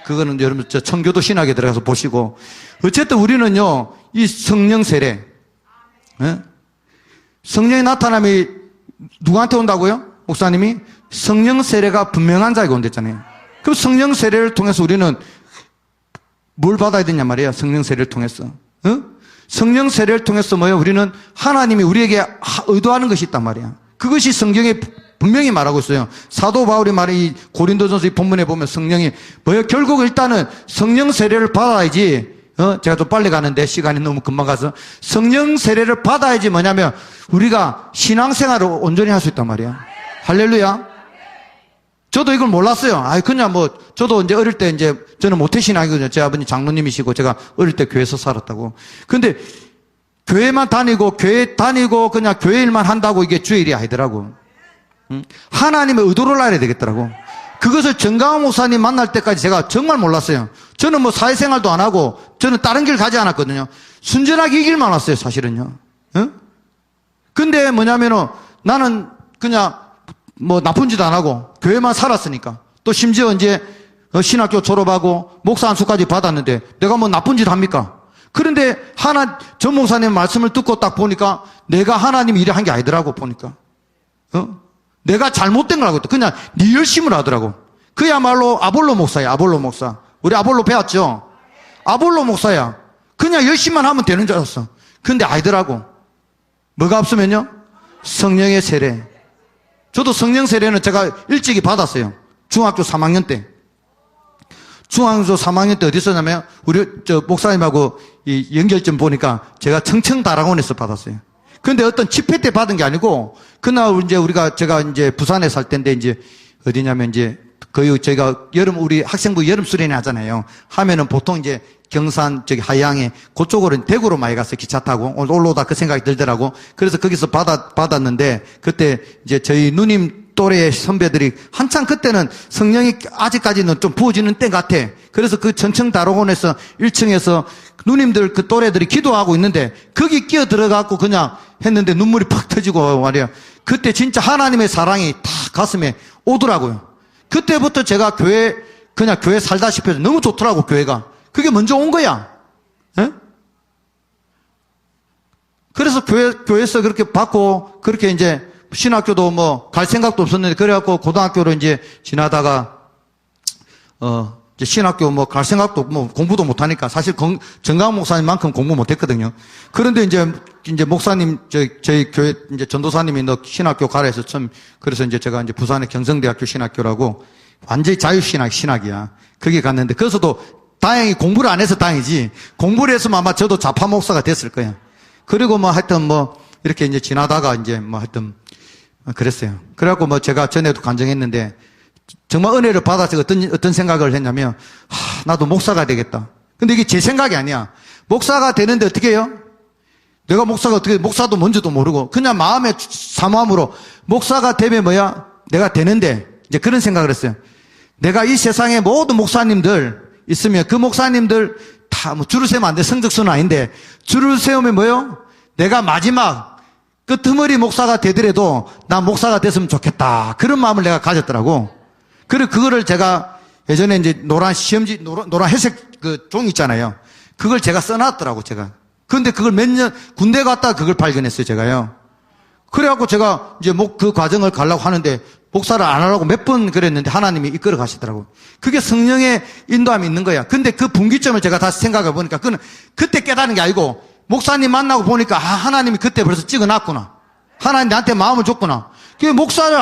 그거는 여러분, 청교도 신학에 들어가서 보시고. 어쨌든 우리는요, 이 성령 세례. 예? 성령의 나타남이 누구한테 온다고요? 목사님이? 성령 세례가 분명한 자에게 온댔잖아요. 그럼 성령 세례를 통해서 우리는 뭘 받아야 되냐 말이에요. 성령 세례를 통해서. 어? 성령 세례를 통해서 뭐예요? 우리는 하나님이 우리에게 의도하는 것이 있단 말이야. 그것이 성경에 분명히 말하고 있어요. 사도 바울이 말해 이 고린도전서 이 본문에 보면 성령이 뭐예요? 결국 일단은 성령 세례를 받아야지. 제가 좀 빨리 가는데 시간이 너무 금방 가서 성령 세례를 받아야지 뭐냐면 우리가 신앙생활을 온전히 할 수 있단 말이야. 할렐루야. 저도 이걸 몰랐어요. 그냥 저도 이제 어릴 때 이제, 저는 모태신앙이거든요. 제 아버님 장로님이시고, 제가 어릴 때 교회에서 살았다고. 근데, 교회만 다니고, 그냥 교회 일만 한다고 이게 주의 일이 아니더라고. 하나님의 의도를 알아야 되겠더라고. 그것을 정강호 목사님 만날 때까지 제가 정말 몰랐어요. 저는 사회생활도 안 하고, 저는 다른 길 가지 않았거든요. 순전하게 이 길만 왔어요, 사실은요. 근데 뭐냐면은, 나는 그냥, 나쁜 짓 안 하고, 교회만 살았으니까. 또 심지어 이제, 신학교 졸업하고, 목사 안수까지 받았는데, 내가 나쁜 짓 합니까? 그런데, 전 목사님 말씀을 듣고 딱 보니까, 내가 하나님 일을 한 게 아니더라고, 보니까. 내가 잘못된 걸 하고 있다. 그냥, 네 열심을 하더라고. 그야말로 아볼로 목사야, 아볼로 목사. 우리 아볼로 배웠죠? 아볼로 목사야. 그냥 열심만 하면 되는 줄 알았어. 근데 아니더라고. 뭐가 없으면요? 성령의 세례. 저도 성령 세례는 제가 일찍이 받았어요. 중학교 3학년 때. 중학교 3학년 때 어디 있었냐면, 우리, 목사님하고 이 연결점 보니까 제가 청청다락원에서 받았어요. 근데 어떤 집회 때 받은 게 아니고, 그날 제가 이제 부산에 살 때인데 이제, 어디냐면 이제, 거의 저희가 우리 학생부 여름 수련회 하잖아요. 하면은 보통 이제 경산, 하양에, 그쪽으로 대구로 많이 갔어요. 기차 타고. 올라오다 그 생각이 들더라고. 그래서 거기서 받았는데, 그때 이제 저희 누님 또래의 선배들이 한참 그때는 성령이 아직까지는 좀 부어지는 때 같아. 그래서 그 전청다락원에서 1층에서 누님들 그 또래들이 기도하고 있는데, 거기 끼어 들어가고 그냥 했는데 눈물이 팍 터지고 말이야. 그때 진짜 하나님의 사랑이 다 가슴에 오더라고요. 그때부터 제가 그냥 교회 살다시피 해서 너무 좋더라고, 교회가. 그게 먼저 온 거야. 에? 그래서 교회에서 그렇게 받고, 그렇게 이제 신학교도 갈 생각도 없었는데, 그래갖고 고등학교로 이제 지나다가, 이제 신학교 뭐 갈 생각도 뭐 공부도 못하니까 사실 정강 목사님만큼 공부 못했거든요. 그런데 이제 목사님, 저희 교회 이제 전도사님이 너 신학교 가라 해서 그래서 이제 제가 이제 부산의 경성대학교 신학교라고 완전히 신학이야. 거기 갔는데 거기서도 다행히 공부를 안 해서 다행이지 공부를 했으면 아마 저도 좌파 목사가 됐을 거야. 그리고 뭐 하여튼 뭐 이렇게 이제 지나다가 이제 뭐 하여튼 그랬어요. 그래갖고 뭐 제가 전에도 간증했는데 정말 은혜를 받아서 어떤 생각을 했냐면, 나도 목사가 되겠다. 근데 이게 제 생각이 아니야. 목사가 되는데 어떻게 해요? 내가 목사도 뭔지도 모르고, 그냥 마음의 사모함으로, 목사가 되면 뭐야? 내가 되는데, 이제 그런 생각을 했어요. 내가 이 세상에 모든 목사님들 있으면 그 목사님들 다 뭐 줄을 세우면 안 돼. 성적순은 아닌데, 줄을 세우면 뭐요? 내가 마지막, 끄트머리 목사가 되더라도 나 목사가 됐으면 좋겠다. 그런 마음을 내가 가졌더라고. 그리고 그거를 제가 예전에 이제 노란 회색 그 종 있잖아요. 그걸 제가 써놨더라고, 제가. 그런데 그걸 군대 갔다 그걸 발견했어요, 제가요. 그래갖고 제가 이제 그 과정을 가려고 하는데 목사를 안 하라고 몇 번 그랬는데 하나님이 이끌어 가시더라고. 그게 성령의 인도함이 있는 거야. 근데 그 분기점을 제가 다시 생각해 보니까 그는 그때 깨닫는 게 아니고 목사님 만나고 보니까 하나님이 그때 벌써 찍어놨구나. 하나님 나한테 마음을 줬구나. 그 목사를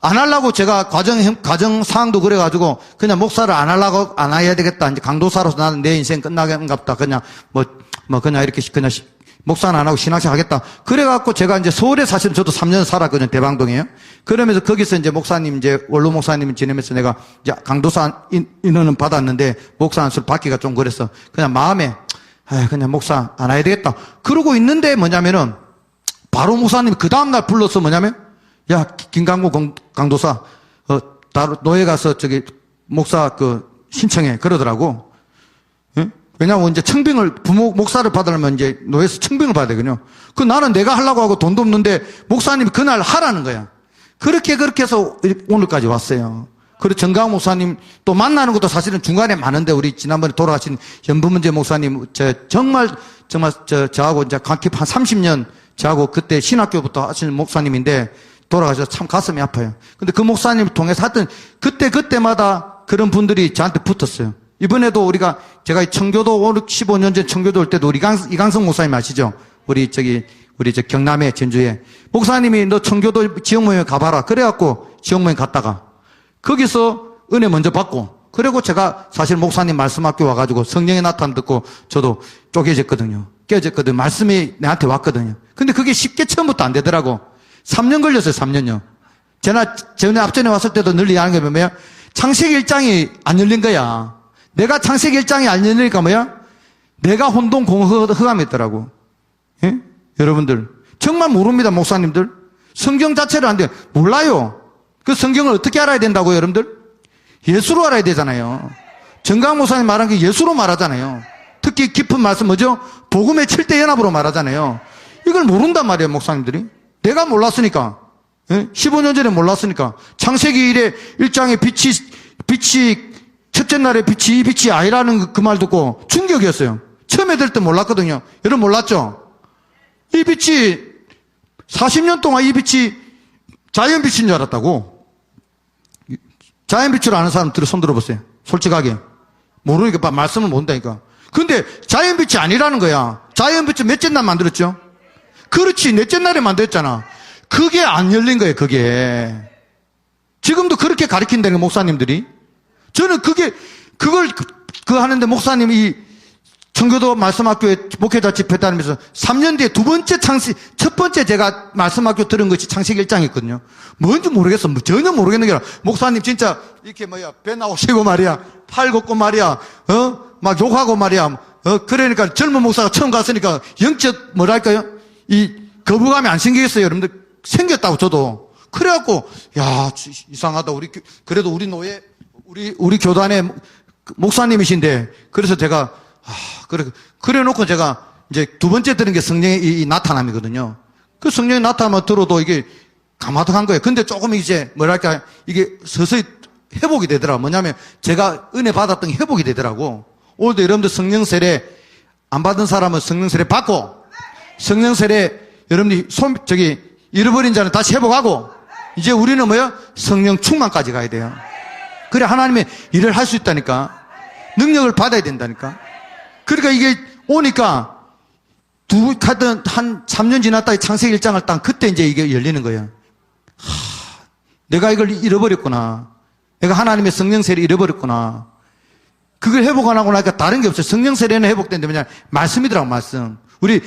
안 하려고 제가 과정 사항도 그래가지고 그냥 목사를 안 해야 되겠다. 이제 강도사로서 나는 내 인생 끝나겠는갑다. 그냥 그냥 이렇게 그냥 목사는 안 하고 신학생 하겠다. 그래갖고 제가 이제 서울에 사실은 저도 3년 살았거든요. 대방동에요. 그러면서 거기서 이제 목사님 원로 목사님 지내면서 내가 이제 강도사 인원은 받았는데 목사 안수를 받기가 좀 그래서 그냥 마음에 그냥 목사 안 해야 되겠다. 그러고 있는데 뭐냐면은 바로 목사님이 그 다음날 불러서 뭐냐면 야, 김강구 강도사, 노예 가서 목사 신청해. 그러더라고. 예? 왜냐면 이제 목사를 받으려면 이제 노예에서 청빙을 받아야 되거든요. 나는 내가 하려고 하고 돈도 없는데 목사님이 그날 하라는 거야. 그렇게 해서 오늘까지 왔어요. 그리고 정강 목사님 또 만나는 것도 사실은 중간에 많은데 우리 지난번에 돌아가신 연부문제 목사님, 저하고 이제 관계 한 30년 저하고 그때 신학교부터 하시는 목사님인데 돌아가셔서 참 가슴이 아파요. 근데 그 목사님을 통해서 하여튼 그때마다 그런 분들이 저한테 붙었어요. 이번에도 제가 청교도 15년 전 청교도 올 때도 우리 이강성 목사님 아시죠? 우리 경남의 전주에 목사님이 너 청교도 지역모임에 가봐라. 그래갖고 지역모임 갔다가 거기서 은혜 먼저 받고 그리고 제가 사실 목사님 말씀학교 와가지고 성령의 나타남 듣고 저도 깨어졌거든요. 말씀이 내한테 왔거든요. 근데 그게 쉽게 처음부터 안 되더라고. 3년 걸렸어요, 3년요. 전에 앞전에 왔을 때도 늘 이야기하는 게 뭐야? 창세기 1장이 안 열린 거야. 내가 창세기 1장이 안 열리니까 뭐야? 내가 혼돈 공허함이 있더라고. 예? 여러분들. 정말 모릅니다, 목사님들. 성경 자체를 안 돼. 몰라요. 그 성경을 어떻게 알아야 된다고요, 여러분들? 예수로 알아야 되잖아요. 정강 목사님 말한 게 예수로 말하잖아요. 특히 깊은 말씀 뭐죠? 복음의 7대 연합으로 말하잖아요. 이걸 모른단 말이에요, 목사님들이. 내가 몰랐으니까. 15년 전에 몰랐으니까. 창세기 1장의 빛이 첫째 날의 빛이 이 빛이 아니라는 그 말 듣고 충격이었어요. 처음에 들 때 몰랐거든요. 여러분 몰랐죠? 이 빛이 40년 동안 이 빛이 자연빛인 줄 알았다고. 자연빛을 아는 사람들 손 들어보세요. 솔직하게. 모르니까 말씀을 못한다니까. 근데 자연빛이 아니라는 거야. 자연빛을 몇째 날 만들었죠? 그렇지. 넷째 날에 만들었잖아. 그게 안 열린 거예요, 그게. 지금도 그렇게 가르친다는 목사님들이. 저는 그걸 하는데 목사님이 청교도 말씀학교에 목회자 집회 다니면서 3년 뒤에 첫 번째 제가 말씀학교 들은 것이 창세기 1장이었거든요. 뭔지 모르겠어. 전혀 모르겠는 게 아니라 목사님 진짜 이렇게 배 나오시고 말이야. 팔 걷고 말이야. 막 욕하고 말이야. 그러니까 젊은 목사가 처음 갔으니까 영적 뭐랄까요? 이 거부감이 안 생기겠어요, 여러분들? 생겼다고, 저도. 그래갖고, 야, 이상하다. 그래도 우리 노예, 우리 교단의 목사님이신데, 그래서 제가, 그래 놓고 제가 이제 두 번째 들은 게 성령의 이 나타남이거든요. 그 성령의 나타남을 들어도 이게 가마득한 거예요. 근데 조금 이제, 뭐랄까, 이게 서서히 회복이 되더라고. 뭐냐면, 제가 은혜 받았던 게 회복이 되더라고. 오늘도 여러분들 성령 세례 안 받은 사람은 성령 세례 받고, 성령 세례 여러분들이 잃어버린 자는 다시 회복하고 이제 우리는 뭐야? 성령 충만까지 가야 돼요. 그래 하나님의 일을 할 수 있다니까. 능력을 받아야 된다니까. 그러니까 이게 오니까 한 3년 지났다 창세기 1장을 딱 그때 이제 이게 열리는 거예요. 내가 이걸 잃어버렸구나. 내가 하나님의 성령 세례를 잃어버렸구나. 그걸 회복 안 하고 나니까 다른 게 없어요. 성령 세례는 회복된데 뭐냐? 말씀이더라고, 말씀. 우리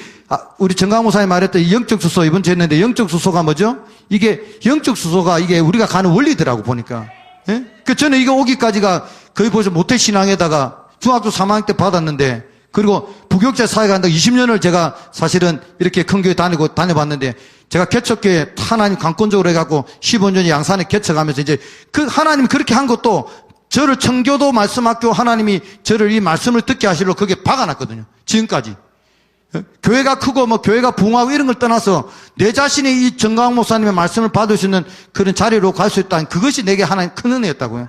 정강 목사님 말했던 영적 수소 이번 주에 했는데 영적 수소가 뭐죠? 이게 영적 수소가 이게 우리가 가는 원리더라고 보니까. 예? 그 저는 이거 오기까지가 거의 벌써 모태 신앙에다가 중학교 3학년 때 받았는데 그리고 부교육자 사회가 한다고 20년을 제가 사실은 이렇게 큰 교회 다녀봤는데 제가 개척교회 하나님 강권적으로 해갖고 15년이 양산에 개척하면서 이제 그 하나님 그렇게 한 것도 저를 청교도 말씀학교 하나님이 저를 이 말씀을 듣게 하시려고 거기에 박아놨거든요. 지금까지. 교회가 크고 뭐 교회가 부흥하고 이런 걸 떠나서 내 자신이 이 정강 목사님의 말씀을 받을 수 있는 그런 자리로 갈 수 있다는 그것이 내게 하나님 큰 은혜였다고요.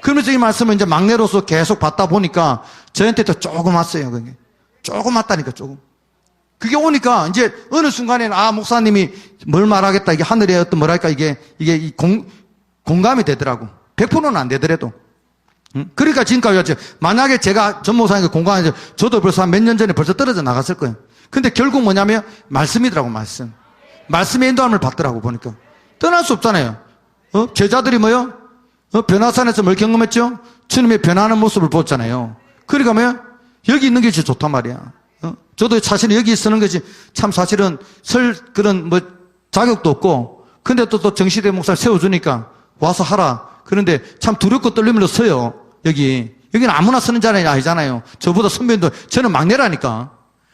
그러면서 이 말씀을 이제 막내로서 계속 받다 보니까 저한테도 조금 왔어요. 그게. 조금 왔다니까 조금. 그게 오니까 이제 어느 순간에는 목사님이 뭘 말하겠다. 이게 하늘의 어떤 뭐랄까 이게 공감이 되더라고. 100%는 안 되더라도. 그러니까 지금까지 왔죠. 만약에 제가 전 목사님께 공감하죠. 저도 벌써 한 몇 년 전에 벌써 떨어져 나갔을 거예요. 근데 결국 뭐냐면 말씀이더라고, 말씀. 말씀의 인도함을 받더라고 보니까. 떠날 수 없잖아요. 제자들이 뭐요? 변화산에서 뭘 경험했죠? 주님의 변화하는 모습을 보잖아요. 그러니까 뭐요? 여기 있는 게 진짜 좋단 말이야. 저도 사실은 여기 쓰는 것이 참 사실은 그런 뭐 자격도 없고, 근데 또 정시대 목사를 세워주니까 와서 하라. 그런데 참 두렵고 떨리면서 서요. 여기는 아무나 쓰는 자리 아니잖아요. 저보다 선배님도 저는 막내라니까.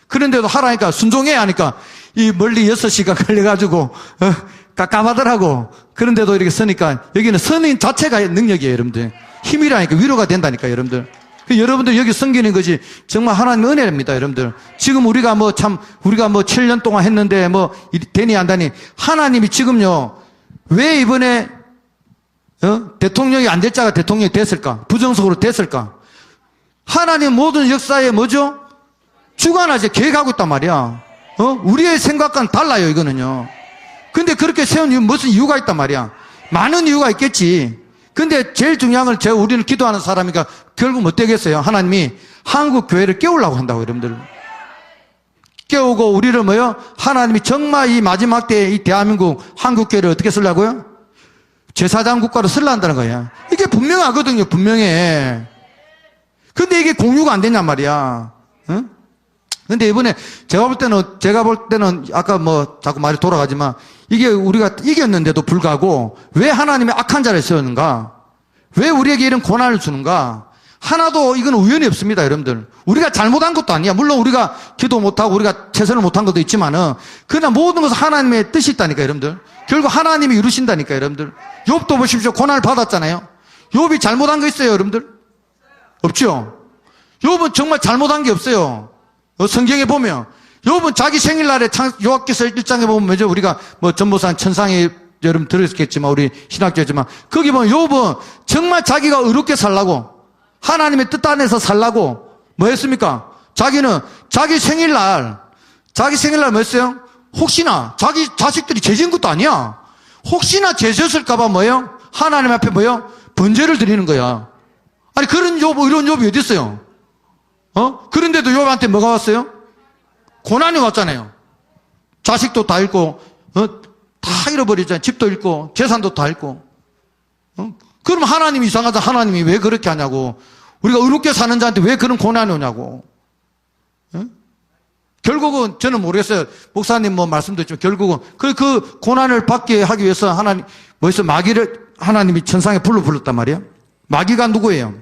그런데도 하라니까 순종해야 하니까 이 멀리 6시간 걸려가지고 깝깝하더라고. 그런데도 이렇게 서니까 여기는 선인 자체가 능력이에요, 여러분들. 힘이라니까 위로가 된다니까, 여러분들. 여러분들 여기 섬기는 것이 정말 하나님의 은혜입니다, 여러분들. 지금 우리가 뭐 7년 동안 했는데 뭐 되니 안 되니 하나님이 지금요 왜 이번에 대통령이 안 될 자가 대통령이 됐을까? 부정석으로 됐을까? 하나님 모든 역사에 뭐죠? 주관하지 계획하고 있단 말이야. 우리의 생각과는 달라요, 이거는요. 근데 그렇게 세운 이유 무슨 이유가 있단 말이야. 많은 이유가 있겠지. 근데 제일 중요한 건 우리는 기도하는 사람이니까 결국 뭐 되겠어요? 하나님이 한국 교회를 깨우려고 한다고, 여러분들. 깨우고 우리를 뭐요? 하나님이 정말 이 마지막 때에 이 대한민국 한국 교회를 어떻게 쓰려고요? 제사장 국가로 쓰려한다는 거야. 이게 분명하거든요, 분명해. 근데 이게 공유가 안 되냔 말이야. 응? 근데 이번에 제가 볼 때는 아까 뭐 자꾸 말이 돌아가지만 이게 우리가 이겼는데도 불구하고 왜 하나님의 악한 자를 세우는가? 왜 우리에게 이런 고난을 주는가? 하나도 이건 우연이 없습니다, 여러분들. 우리가 잘못한 것도 아니야. 물론 우리가 기도 못하고 우리가 최선을 못한 것도 있지만은 그러나 모든 것은 하나님의 뜻이 있다니까, 여러분들. 결국 하나님이 이루신다니까, 여러분들. 욥도 보십시오. 고난을 받았잖아요. 욥이 잘못한 거 있어요, 여러분들? 없죠? 욥은 정말 잘못한 게 없어요. 성경에 보면 욥은 자기 생일날에 요한계시서 1장에 보면 뭐죠? 우리가 뭐 전보산 천상에 여러분 들었겠지만 우리 신학교지만 거기 보면 욥은 정말 자기가 의롭게 살라고 하나님의 뜻 안에서 살라고 뭐 했습니까? 자기는 자기 생일날 뭐 했어요? 혹시나 자기 자식들이 죄진 것도 아니야. 혹시나 죄졌을까봐 뭐예요? 하나님 앞에 뭐예요? 번제를 드리는 거야. 아니 이런 욥이 어디 있어요? 그런데도 욥한테 뭐가 왔어요? 고난이 왔잖아요. 자식도 다 잃고, 다 잃어버리잖아요. 집도 잃고, 재산도 다 잃고. 그럼 하나님이 이상하다. 하나님이 왜 그렇게 하냐고. 우리가 의롭게 사는 자한테 왜 그런 고난이 오냐고. 결국은 저는 모르겠어요. 목사님 뭐 말씀도 했지만 결국은 그 고난을 받게 하기 위해서 하나님이 천상에 불렀단 말이야. 마귀가 누구예요?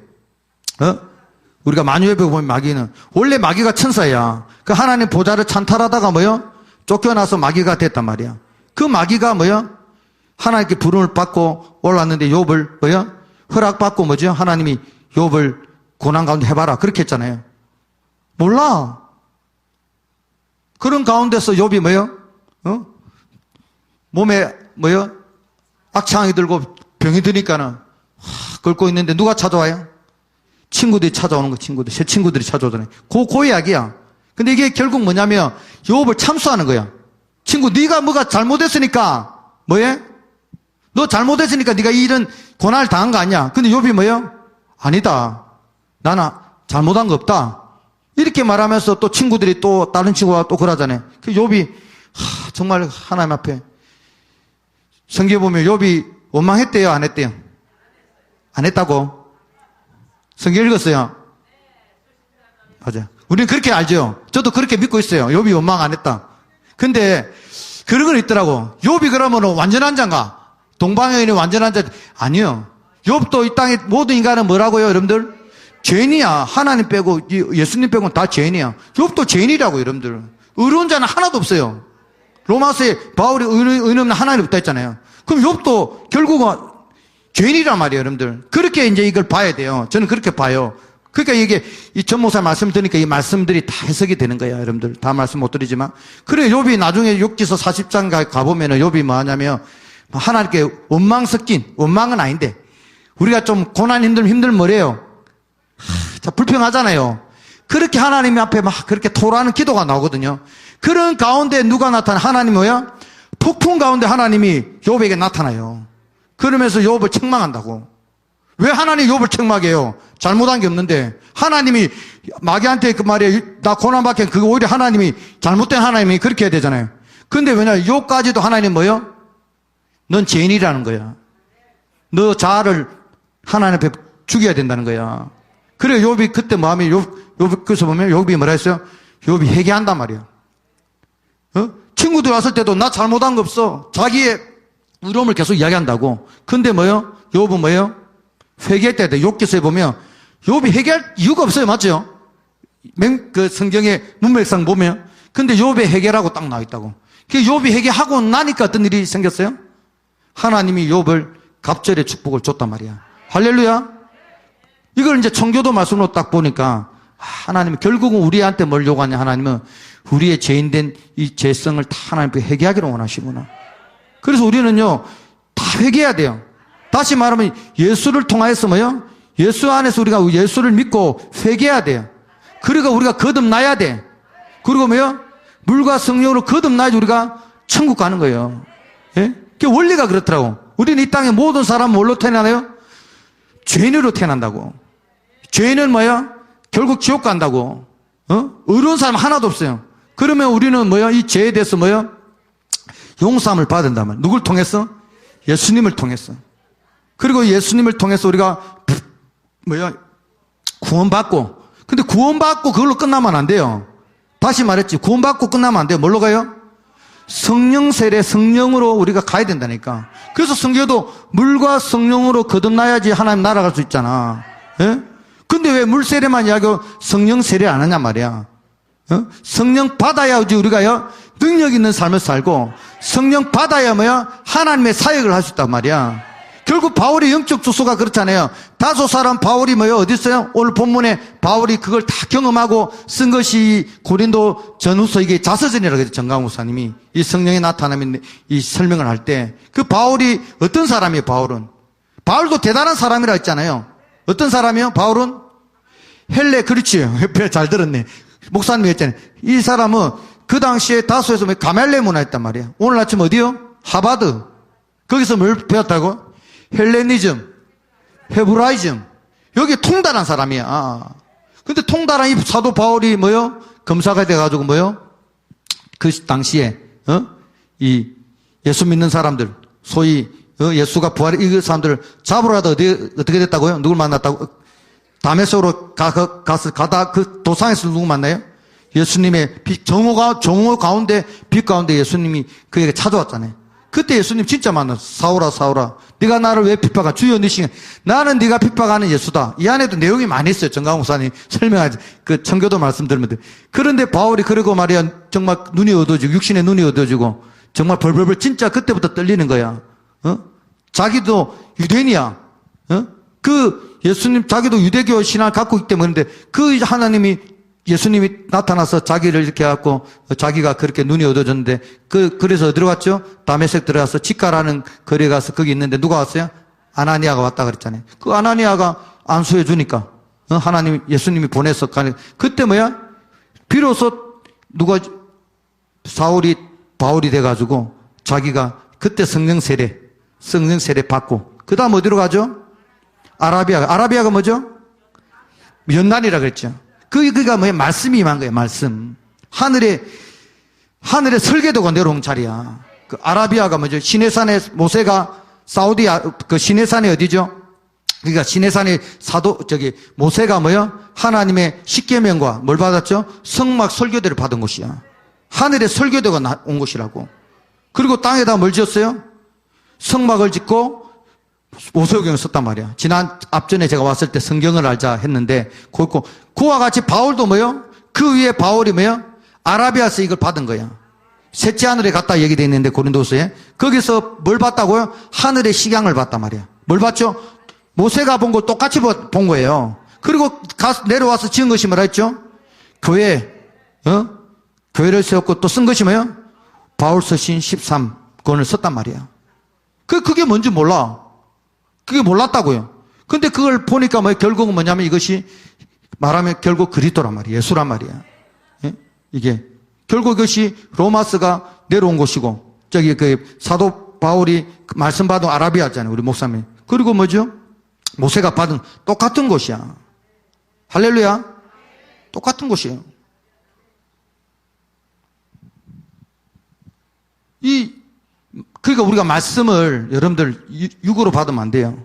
우리가 만유의 벽 보면 마귀는 원래 마귀가 천사야. 그 하나님 보좌를 찬탈하다가 뭐요? 쫓겨나서 마귀가 됐단 말이야. 그 마귀가 뭐요? 하나님께 부름을 받고 올랐는데 욥을 뭐요? 허락받고 뭐죠? 하나님이 욥을 고난 가운데 해봐라 그렇게 했잖아요. 몰라. 그런 가운데서 욥이 뭐요? 몸에 뭐요? 악창이 들고 병이 드니까는 긁고 있는데 누가 찾아와요? 친구들이 찾아오는 거, 새 친구들이 찾아오잖아요. 그 이야기야. 근데 이게 결국 뭐냐면, 욥을 참수하는 거야. 친구, 네가 뭐가 잘못했으니까, 뭐해? 너 잘못했으니까 네가 이런 고난을 당한 거 아니야. 근데 욥이 뭐예요? 아니다. 나는 잘못한 거 없다. 이렇게 말하면서 또 친구들이 또 다른 친구가 또 그러잖아요. 그 욥이 정말 하나님 앞에 성경에 보면 욥이 원망했대요, 안 했대요? 안 했다고? 성경 읽었어요? 맞아요. 우리는 그렇게 알죠. 저도 그렇게 믿고 있어요. 욥이 원망 안 했다. 근데 그런 건 있더라고. 욥이 그러면 완전한 자인가? 동방여인이 완전한 자? 아니요. 욥도 이 땅의 모든 인간은 뭐라고요, 여러분들? 죄인이야. 하나님 빼고 예수님 빼고는 다 죄인이야. 욥도 죄인이라고, 여러분들. 의로운 자는 하나도 없어요. 로마서에 바울이 의인 없는 하나님 없다 했잖아요. 그럼 욥도 결국은 죄인이란 말이에요, 여러분들. 그렇게 이제 이걸 봐야 돼요. 저는 그렇게 봐요. 그러니까 이게 이 전목사 말씀 드니까 이 말씀들이 다 해석이 되는 거야, 여러분들. 다 말씀 못 드리지만. 그래, 욥이 나중에 욥기서 40장 가보면은 욥이 뭐 하냐면 하나님께 원망 섞인, 원망은 아닌데 우리가 좀 고난 힘들면 뭐래요? 자, 불평하잖아요. 그렇게 하나님 앞에 막 그렇게 토라는 기도가 나오거든요. 그런 가운데 누가 나타나? 하나님 뭐야? 폭풍 가운데 하나님이 욥에게 나타나요. 그러면서 욥을 책망한다고. 왜 하나님 욥을 책망해요? 잘못한 게 없는데. 하나님이 마귀한테 그 말이에요. 나 고난받게 그거 오히려 하나님이 잘못된 하나님이 그렇게 해야 되잖아요. 근데 왜냐? 욥까지도 하나님 뭐요? 넌 죄인이라는 거야. 너 자아를 하나님 앞에 죽여야 된다는 거야. 그래 욥이 그때 마음이 욥에서 보면 욥이 뭐라 했어요? 욥이 회개한단 말이야. 친구들 왔을 때도 나 잘못한 거 없어. 자기의 의로움을 계속 이야기한다고. 근데 뭐요? 욥은 뭐예요? 회개할 때 욥기서에 보면 욥이 회개할 이유가 없어요. 맞죠? 그 성경의 문맥상 보면. 근데 욥의 회개라고 딱 나와 있다고. 그 욥이 회개하고 나니까 어떤 일이 생겼어요? 하나님이 욥을 갑절의 축복을 줬단 말이야. 할렐루야. 이걸 이제 청교도 말씀으로 딱 보니까 하나님이 결국은 우리한테 뭘 요구하냐? 하나님은 우리의 죄인된 이 죄성을 다 하나님께 회개하기를 원하시구나. 그래서 우리는요 다 회개해야 돼요. 다시 말하면 예수를 통하여서 뭐요? 예수 안에서 우리가 예수를 믿고 회개해야 돼요. 그러니까 우리가 거듭나야 돼. 그리고 뭐요? 물과 성령으로 거듭나야지 우리가 천국 가는 거예요. 예? 그 원리가 그렇더라고. 우리는 이 땅의 모든 사람은 뭘로 태어나요? 죄인으로 태어난다고. 죄인은 뭐야? 결국 지옥 간다고. 의로운 사람 하나도 없어요. 그러면 우리는 뭐야? 이 죄에 대해서 뭐야? 용서함을 받은단 말이야. 누굴 통해서? 예수님을 통해서. 그리고 예수님을 통해서 우리가 뭐야? 구원받고. 근데 구원받고 그걸로 끝나면 안 돼요. 다시 말했지. 구원받고 끝나면 안 돼요. 뭘로 가요? 성령 세례, 성령으로 우리가 가야 된다니까. 그래서 성경도 물과 성령으로 거듭나야지 하나님 나라 갈 수 있잖아. 예? 근데 왜 물 세례만 이야기하고 성령 세례 안 하냐 말이야. 성령 받아야지 우리가요 능력 있는 삶을 살고, 성령 받아야 뭐야? 하나님의 사역을 할 수 있단 말이야. 결국 바울의 영적 주소가 그렇잖아요. 다소 사람 바울이 뭐예요? 어디 있어요? 오늘 본문에 바울이 그걸 다 경험하고 쓴 것이 고린도 전후서, 이게 자서전이라고 해요. 정강 목사님이 이 성령의 나타남인 이 설명을 할 때 그 바울이 어떤 사람이에요? 바울도 대단한 사람이라 했잖아요. 어떤 사람이요? 바울은 헬레, 그렇지. 잘 들었네. 목사님이 했잖아요. 이 사람은 그 당시에 다소에서 가멜레 문화였단 말이에요. 오늘 아침 어디요? 하버드. 거기서 뭘 배웠다고? 헬레니즘, 헤브라이즘. 여기 통달한 사람이야. 근데 통달한 이 사도 바울이 뭐요? 검사가 돼가지고 뭐요? 그 당시에, 이 예수 믿는 사람들, 소위, 예수가 부활, 이 사람들을 잡으러 가다 어떻게 됐다고요? 누굴 만났다고? 다메섹으로 가다 그 도상에서 누구 만나요? 예수님의 정오 가운데, 빛 가운데 예수님이 그에게 찾아왔잖아요. 그때 예수님 진짜 만났어. 사울아, 네가 나를 왜 핍박하? 주여 네 시간. 나는 네가 핍박하는 예수다. 이 안에도 내용이 많이 있어요. 정강 목사님 설명하지. 그 청교도 말씀 들으면 돼. 그런데 바울이 그러고 말이야. 정말 눈이 어두워지고, 육신의 눈이 어두워지고, 정말 벌벌벌 진짜 그때부터 떨리는 거야. 자기도 유대인이야. 그 예수님, 자기도 유대교 신앙을 갖고 있기 때문에, 그 하나님이, 예수님이 나타나서 자기를 이렇게 해갖고, 자기가 그렇게 눈이 어두워졌는데, 그래서 어디로 갔죠? 다메섹 들어가서 치가라는 거리에 가서 거기 있는데 누가 왔어요? 아나니아가 왔다 그랬잖아요. 그 아나니아가 안수해 주니까, 하나님, 예수님이 보내서 가는, 그때 뭐야? 비로소 바울이 돼가지고, 자기가 그때 성령 세례 받고, 그 다음 어디로 가죠? 아라비아가 뭐죠? 연단이라 그랬죠. 그가 뭐야? 말씀이 임한 거예요, 말씀. 하늘에 설계도가 내려온 자리야. 그 아라비아가 뭐죠? 시내산에 모세가 그 시내산이 어디죠? 그러니까 시내산의 모세가 뭐요? 하나님의 십계명과 뭘 받았죠? 성막 설교대를 받은 곳이야. 하늘에 설교대가 온 곳이라고. 그리고 땅에다 뭘 지었어요? 성막을 짓고 모세오경을 썼단 말이야. 앞전에 제가 왔을 때 성경을 알자 했는데, 그와 같이 바울도 뭐요? 그 위에 바울이 뭐요? 아라비아에서 이걸 받은 거야. 셋째 하늘에 갔다 얘기되어 있는데, 고린도서에. 거기서 뭘 봤다고요? 하늘의 식양을 봤단 말이야. 뭘 봤죠? 모세가 본 걸 똑같이 본 거예요. 그리고 내려와서 지은 것이 뭐라 했죠? 교회를 세웠고 또 쓴 것이 뭐예요? 바울 서신 13권을 썼단 말이야. 그게 뭔지 몰라. 그게 몰랐다고요. 근데 그걸 보니까 결국은 뭐냐면 이것이 말하면 결국 그리스도란 말이야. 예수란 말이야. 예? 이게. 결국 이것이 로마스가 내려온 곳이고, 그 사도 바울이 말씀 받은 아라비아잖아요. 우리 목사님. 그리고 뭐죠? 모세가 받은 똑같은 곳이야. 할렐루야. 똑같은 곳이에요. 그러니까 우리가 말씀을 여러분들 육으로 받으면 안 돼요.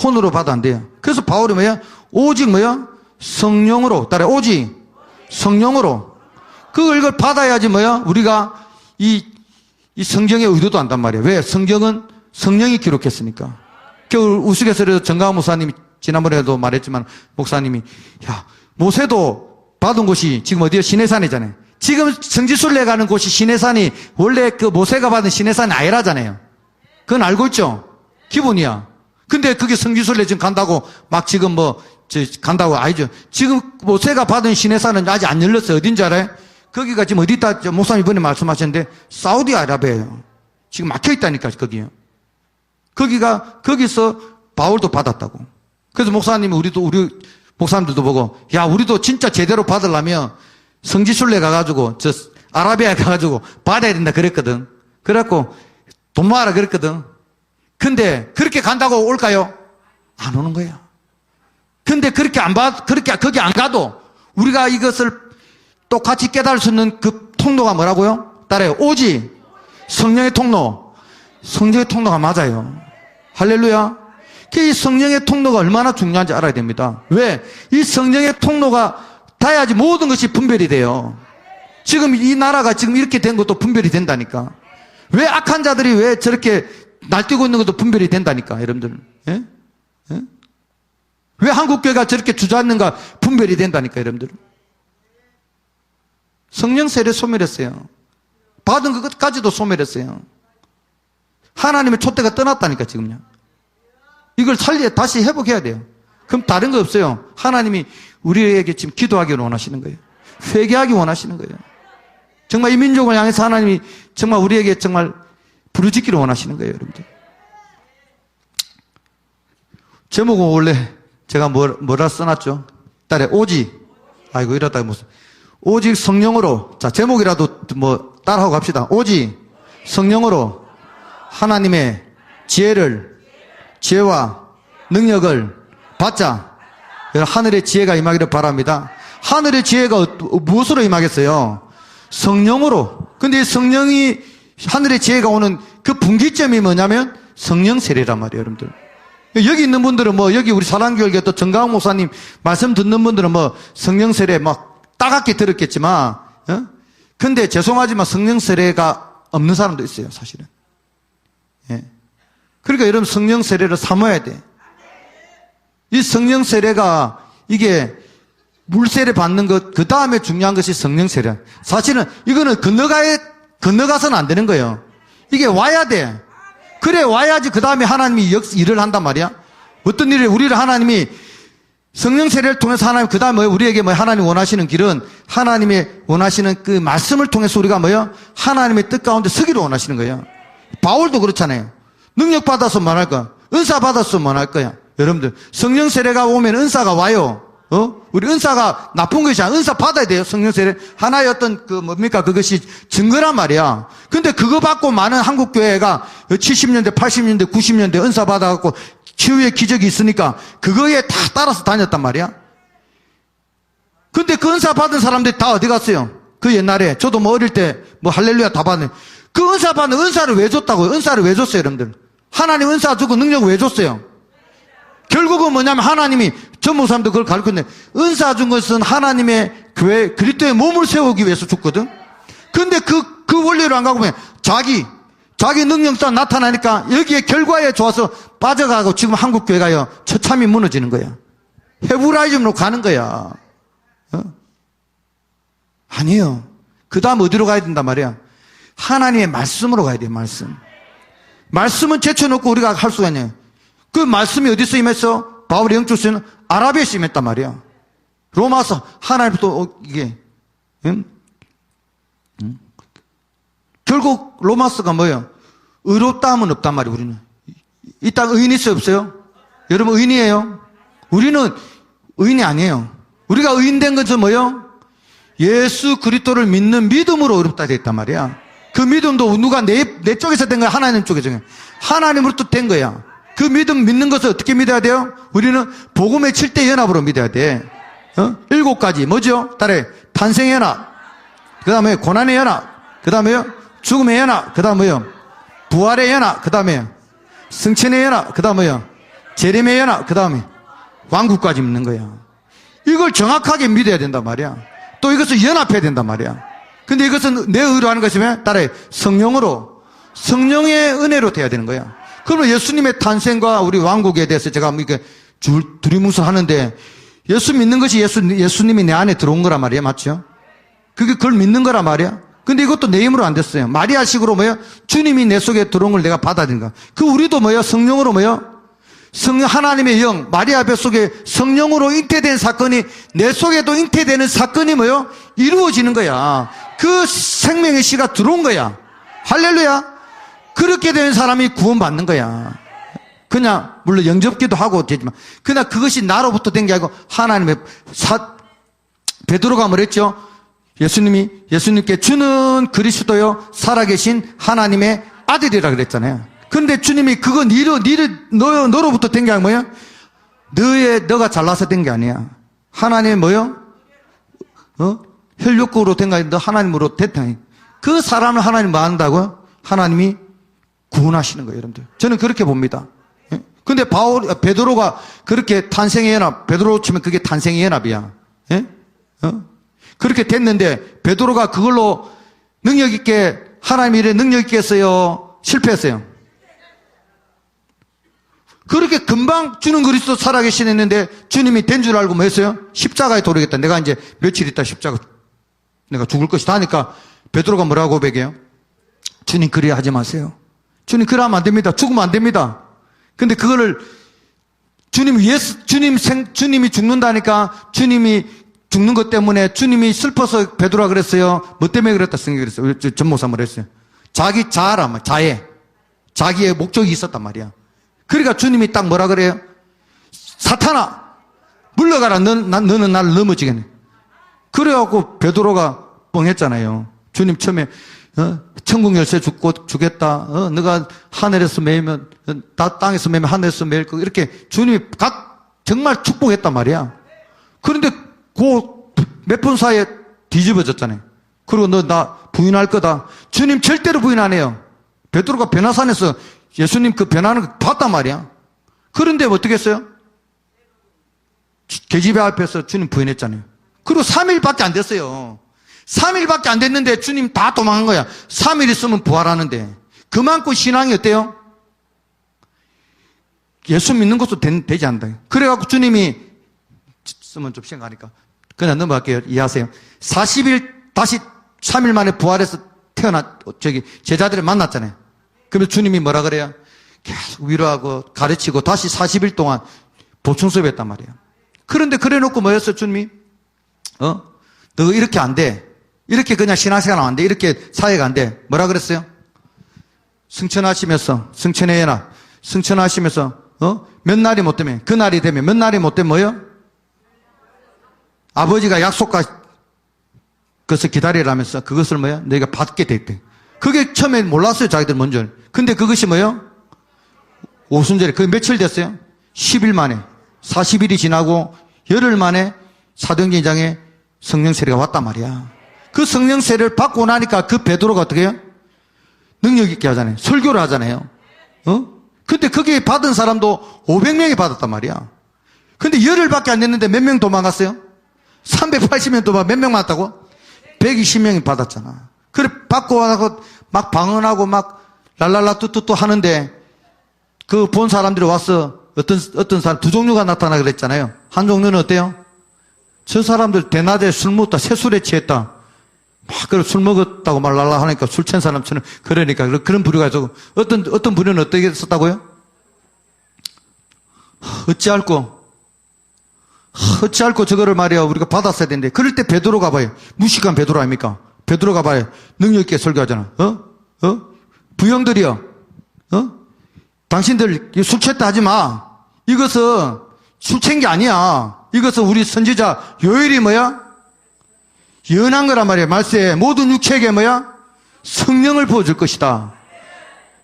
혼으로 받으면 안 돼요. 그래서 바울이 뭐야? 오직 뭐야? 성령으로. 따라 오직 성령으로. 이걸 받아야지 뭐야? 우리가 이 성경의 의도도 안단 말이에요. 왜? 성경은 성령이 기록했으니까. 겨울 우스갯소리에서 정강훈 목사님이 지난번에도 말했지만, 목사님이 모세도 받은 곳이 지금 어디요? 시내산이잖아요. 지금 성지순례 가는 곳이 시내산이 원래 그 모세가 받은 시내산이 아니라잖아요. 그건 알고 있죠? 기본이야. 근데 그게 성지순례 지금 간다고 막 지금 간다고 아니죠. 지금 모세가 받은 시내산은 아직 안 열렸어요. 어딘지 알아요? 거기가 지금 어디 있다, 목사님 이번에 말씀하셨는데, 사우디아라비아예요. 지금 막혀 있다니까, 거기요. 거기서 바울도 받았다고. 그래서 목사님이 우리 목사님들도 보고, 우리도 진짜 제대로 받으려면 성지순례 가가지고, 아라비아에 가가지고 받아야 된다 그랬거든. 그래갖고 돈 모아라 그랬거든. 근데 그렇게 간다고 올까요? 안 오는 거야. 근데 거기 안 가도 우리가 이것을 똑같이 깨달을 수 있는 그 통로가 뭐라고요? 따라요. 오직 성령의 통로. 성령의 통로가 맞아요. 할렐루야. 이 성령의 통로가 얼마나 중요한지 알아야 됩니다. 왜? 이 성령의 통로가 닿아야지 모든 것이 분별이 돼요. 지금 이 나라가 지금 이렇게 된 것도 분별이 된다니까. 왜 악한 자들이 왜 저렇게 날뛰고 있는 것도 분별이 된다니까, 여러분들. 예? 예? 왜 한국교회가 저렇게 주저앉는가 분별이 된다니까, 여러분들. 성령 세례 소멸했어요. 받은 것까지도 소멸했어요. 하나님의 촛대가 떠났다니까, 지금요. 이걸 다시 회복해야 돼요. 그럼 다른 거 없어요. 하나님이 우리에게 지금 기도하기를 원하시는 거예요. 회개하기 원하시는 거예요. 정말 이 민족을 향해서 하나님이 정말 우리에게 정말 부르짖기를 원하시는 거예요, 여러분들. 제목은 원래 제가 뭐라 써놨죠? 딸에 오직, 아이고 이러다가 무슨 오직 성령으로, 자 제목이라도 따라하고 갑시다. 오직 성령으로 하나님의 지혜와 능력을 받자. 하늘의 지혜가 임하기를 바랍니다. 하늘의 지혜가 무엇으로 임하겠어요? 성령으로. 근데 성령이, 하늘의 지혜가 오는 그 분기점이 뭐냐면 성령 세례란 말이에요, 여러분들. 여기 있는 분들은 여기 우리 사랑교회 또 정강훈 목사님 말씀 듣는 분들은 성령 세례 따갑게 들었겠지만, 근데 죄송하지만 성령 세례가 없는 사람도 있어요, 사실은. 예. 그러니까 여러분 성령 세례를 삼아야 돼. 이 성령 세례가 이게 물세례 받는 것, 그 다음에 중요한 것이 성령 세례. 사실은 이거는 건너가서는 안 되는 거예요. 이게 와야 돼. 그래 와야지 그 다음에 하나님이 일을 한단 말이야. 어떤 일을 우리를 하나님이 성령 세례를 통해서 하나님 그 다음에 우리에게 하나님 원하시는 길은 하나님의 원하시는 그 말씀을 통해서 우리가 하나님의 뜻 가운데 서기를 원하시는 거예요. 바울도 그렇잖아요. 능력 받아서 뭐 할 거야? 은사 받아서 뭐 할 거야? 여러분들 성령 세례가 오면 은사가 와요. 우리 은사가 나쁜 것이 아니라 은사 받아야 돼요. 성령 세례 하나의 어떤 그것이 증거란 말이야. 근데 그거 받고 많은 한국 교회가 70년대, 80년대, 90년대 은사 받아갖고 치유의 기적이 있으니까 그거에 다 따라서 다녔단 말이야. 근데 그 은사 받은 사람들이 다 어디 갔어요? 그 옛날에 저도 뭐 어릴 때 뭐 할렐루야 다 받네. 그 은사 받는 은사를 왜 줬다고요? 은사를 왜 줬어요, 여러분들? 하나님 은사 주고 능력을 왜 줬어요? 결국은 뭐냐면 하나님이 전무사람도 그걸 가르쳤는데 은사 준 것은 하나님의 교회 그리스도의 몸을 세우기 위해서 줬거든. 근데 그 원리를 안 가고 보면 자기 능력상 나타나니까 여기에 결과에 좋아서 빠져가고 지금 한국 교회가요 처참히 무너지는 거야. 헤브라이즘으로 가는 거야. 아니에요. 그 다음 어디로 가야 된단 말이야? 하나님의 말씀으로 가야 돼요. 말씀은 제쳐놓고 우리가 할 수가 있네요. 그 말씀이 어디서 임했어? 바울의 영적 쓰는 아라비아에서 임했단 말이야. 로마서 하나님부터 이게 결국 로마서가 뭐예요? 의롭다 함은 없단 말이에요. 우리는 이 땅 의인이 있어요 없어요? 여러분 의인이에요? 우리는 의인이 아니에요. 우리가 의인된 것은 뭐예요? 예수 그리스도를 믿는 믿음으로 의롭다 됐단 말이야. 그 믿음도 누가 내 쪽에서 된 거야? 하나님 쪽에서. 하나님으로부터 된 거야. 그 믿음 믿는 것을 어떻게 믿어야 돼요? 우리는 복음의 7대 연합으로 믿어야 돼. 7가지 뭐죠? 따라해. 탄생의 연합, 그 다음에 고난의 연합, 그 다음에요 죽음의 연합, 그 다음에요 부활의 연합, 그 다음에요 승천의 연합, 그 다음에요 재림의 연합, 그 다음에 왕국까지 믿는 거야. 이걸 정확하게 믿어야 된단 말이야. 또 이것을 연합해야 된단 말이야. 근데 이것은 내 의로 하는 것이면 따라해. 성령의 은혜로 돼야 되는 거야. 그러면 예수님의 탄생과 우리 왕국에 대해서 제가 이렇게 두리뭉술 하는데 예수 믿는 것이 예수님이 내 안에 들어온 거란 말이야. 맞죠? 그걸 믿는 거란 말이야. 근데 이것도 내 힘으로 안 됐어요. 마리아식으로 뭐예요? 주님이 내 속에 들어온 걸 내가 받아들인 거야. 그 우리도 뭐예요? 성령으로 뭐예요? 하나님의 영, 마리아 배 속에 성령으로 잉태된 사건이 내 속에도 잉태되는 사건이 뭐예요? 이루어지는 거야. 그 생명의 씨가 들어온 거야. 할렐루야. 그렇게 된 사람이 구원받는 거야. 그냥 물론 영접기도 하고 되지만 그냥 그것이 나로부터 된 게 아니고 하나님의 베드로가 뭐랬죠? 예수님께 주는 그리스도요 살아계신 하나님의 아들이라 그랬잖아요. 그런데 주님이 그거 너로부터 된 게 아니고 뭐야? 너가 잘나서 된 게 아니야. 하나님의 뭐요? 혈육구로 된 거 아니야. 너 하나님으로 됐다. 그 사람을 하나님 뭐 한다고요? 하나님이 구원하시는 거예요, 여러분들. 저는 그렇게 봅니다. 근데 베드로가 그렇게 탄생의 연합, 베드로 치면 그게 탄생의 연합이야. 그렇게 됐는데, 베드로가 그걸로 능력 있게, 하나님 일에 능력 있게 했어요? 실패했어요? 그렇게 금방 주는 그리스도 살아계신 했는데, 주님이 된 줄 알고 뭐 했어요? 십자가에 도르겠다. 내가 이제 며칠 있다 내가 죽을 것이다 하니까, 베드로가 뭐라고 고백해요? 주님 그리 하지 마세요. 주님 그러면 안 됩니다. 죽으면 안 됩니다. 근데 그거를 주님이 죽는다니까 주님이 죽는 것 때문에 주님이 슬퍼서 베드로가 그랬어요. 뭐 때문에 그랬다 생각했어요. 전모사를 했어요. 자기 자기의 목적이 있었단 말이야. 그러니까 주님이 딱 뭐라 그래요? 사탄아 물러가라. 너는 나를 넘어지겠네. 그래갖고 베드로가 뻥했잖아요. 주님 처음에 천국 열쇠 주겠다. 너가 하늘에서 매이면 땅에서 매면 하늘에서 매일 거 이렇게 주님이 정말 축복했단 말이야. 그런데 그 몇 분 사이에 뒤집어졌잖아요. 그리고 너 나 부인할 거다. 주님 절대로 부인 안 해요. 베드로가 변화산에서 예수님 그 변하는 거 봤단 말이야. 그런데 어떻게 했어요? 계집애 앞에서 주님 부인했잖아요. 그리고 3일밖에 안 됐어요. 3일밖에 안 됐는데 주님 다 도망간 거야. 3일 있으면 부활하는데. 그만큼 신앙이 어때요? 예수 믿는 것도 되지 않는다. 그래갖고 주님이 쓰면 좀 생각하니까 그냥 넘어갈게요. 이해하세요. 40일 다시 3일 만에 부활해서 제자들을 만났잖아요. 그러면 주님이 뭐라 그래요? 계속 위로하고 가르치고 다시 40일 동안 보충 수업했단 말이에요. 그런데 그래 놓고 뭐였어 주님이? 너 이렇게 안 돼. 이렇게 그냥 신앙생활 하면 안 돼. 이렇게 사회가 안 돼. 뭐라 그랬어요? 승천하시면서 몇 날이 못 되면 그 날이 되면 몇 날이 못 되면 뭐요? 아버지가 약속과 그것을 기다리라면서 그것을 뭐야? 너희가 받게 됐대. 그게 처음에 몰랐어요. 자기들 먼저. 근데 그것이 뭐요? 오순절에 그게 며칠 됐어요? 10일 만에 40일이 지나고 열흘 만에 사도행전장에 성령 세례가 왔단 말이야. 그 성령 세례를 받고 나니까 그 베드로가 어떻게 해요? 능력 있게 하잖아요. 설교를 하잖아요. 근데 거기에 받은 사람도 500명이 받았단 말이야. 근데 열흘밖에 안 됐는데 몇 명 도망갔어요? 380명 도망 몇 명 맞다고? 120명이 받았잖아. 그래 받고 나서 막 방언하고 막 랄랄라 뚜뚜뚜 하는데 그 본 사람들이 와서 어떤 사람 두 종류가 나타나 그랬잖아요. 한 종류는 어때요? 저 사람들 대낮에 술 먹다 새술에 취했다. 막 술 먹었다고 말 랄라 하니까 술 취한 사람처럼 그러니까 그런 부류가 있고 어떤 부류는 어떻게 썼다고요? 어찌할꼬 저거를 말이야 우리가 받았어야 되는데 그럴 때 베드로가 봐요. 무식한 베드로 아닙니까? 베드로가 봐요. 능력 있게 설교하잖아. 부형들이요. 당신들 술 취했다 하지 마. 이것은 술 취한 게 아니야. 이것은 우리 선지자 요엘이 뭐야? 예언한 거란 말이야. 말세에 모든 육체에게 뭐야? 성령을 부어줄 것이다.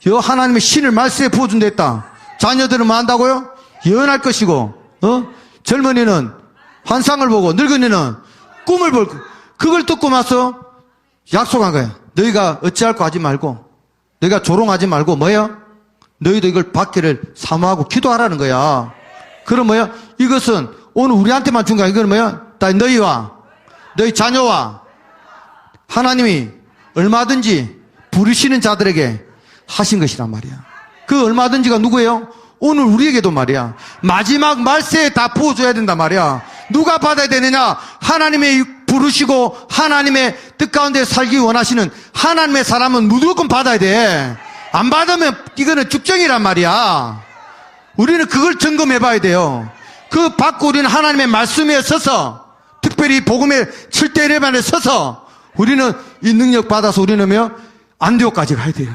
여 하나님의 신을 말세에 부어준다 했다. 자녀들은 뭐 한다고요? 예언할 것이고, 젊은이는 환상을 보고, 늙은이는 꿈을 볼 거. 그걸 듣고 나서 약속한 거야. 너희가 어찌할 거 하지 말고, 너희가 조롱하지 말고, 뭐야? 너희도 이걸 받기를 사모하고 기도하라는 거야. 그럼 뭐야? 이것은 오늘 우리한테만 준 거야. 이건 뭐야? 다 너희와 너희 자녀와 하나님이 얼마든지 부르시는 자들에게 하신 것이란 말이야. 그 얼마든지가 누구예요? 오늘 우리에게도 말이야. 마지막 말세에 다 부어줘야 된단 말이야. 누가 받아야 되느냐? 하나님의 부르시고 하나님의 뜻 가운데 살기 원하시는 하나님의 사람은 무조건 받아야 돼. 안 받으면 이거는 죽정이란 말이야. 우리는 그걸 점검해 봐야 돼요. 그 받고 우리는 하나님의 말씀에 서서 특별히 복음의 7대 레반에 서서 우리는 이 능력 받아서 우리는 안디옥까지 가야 돼요.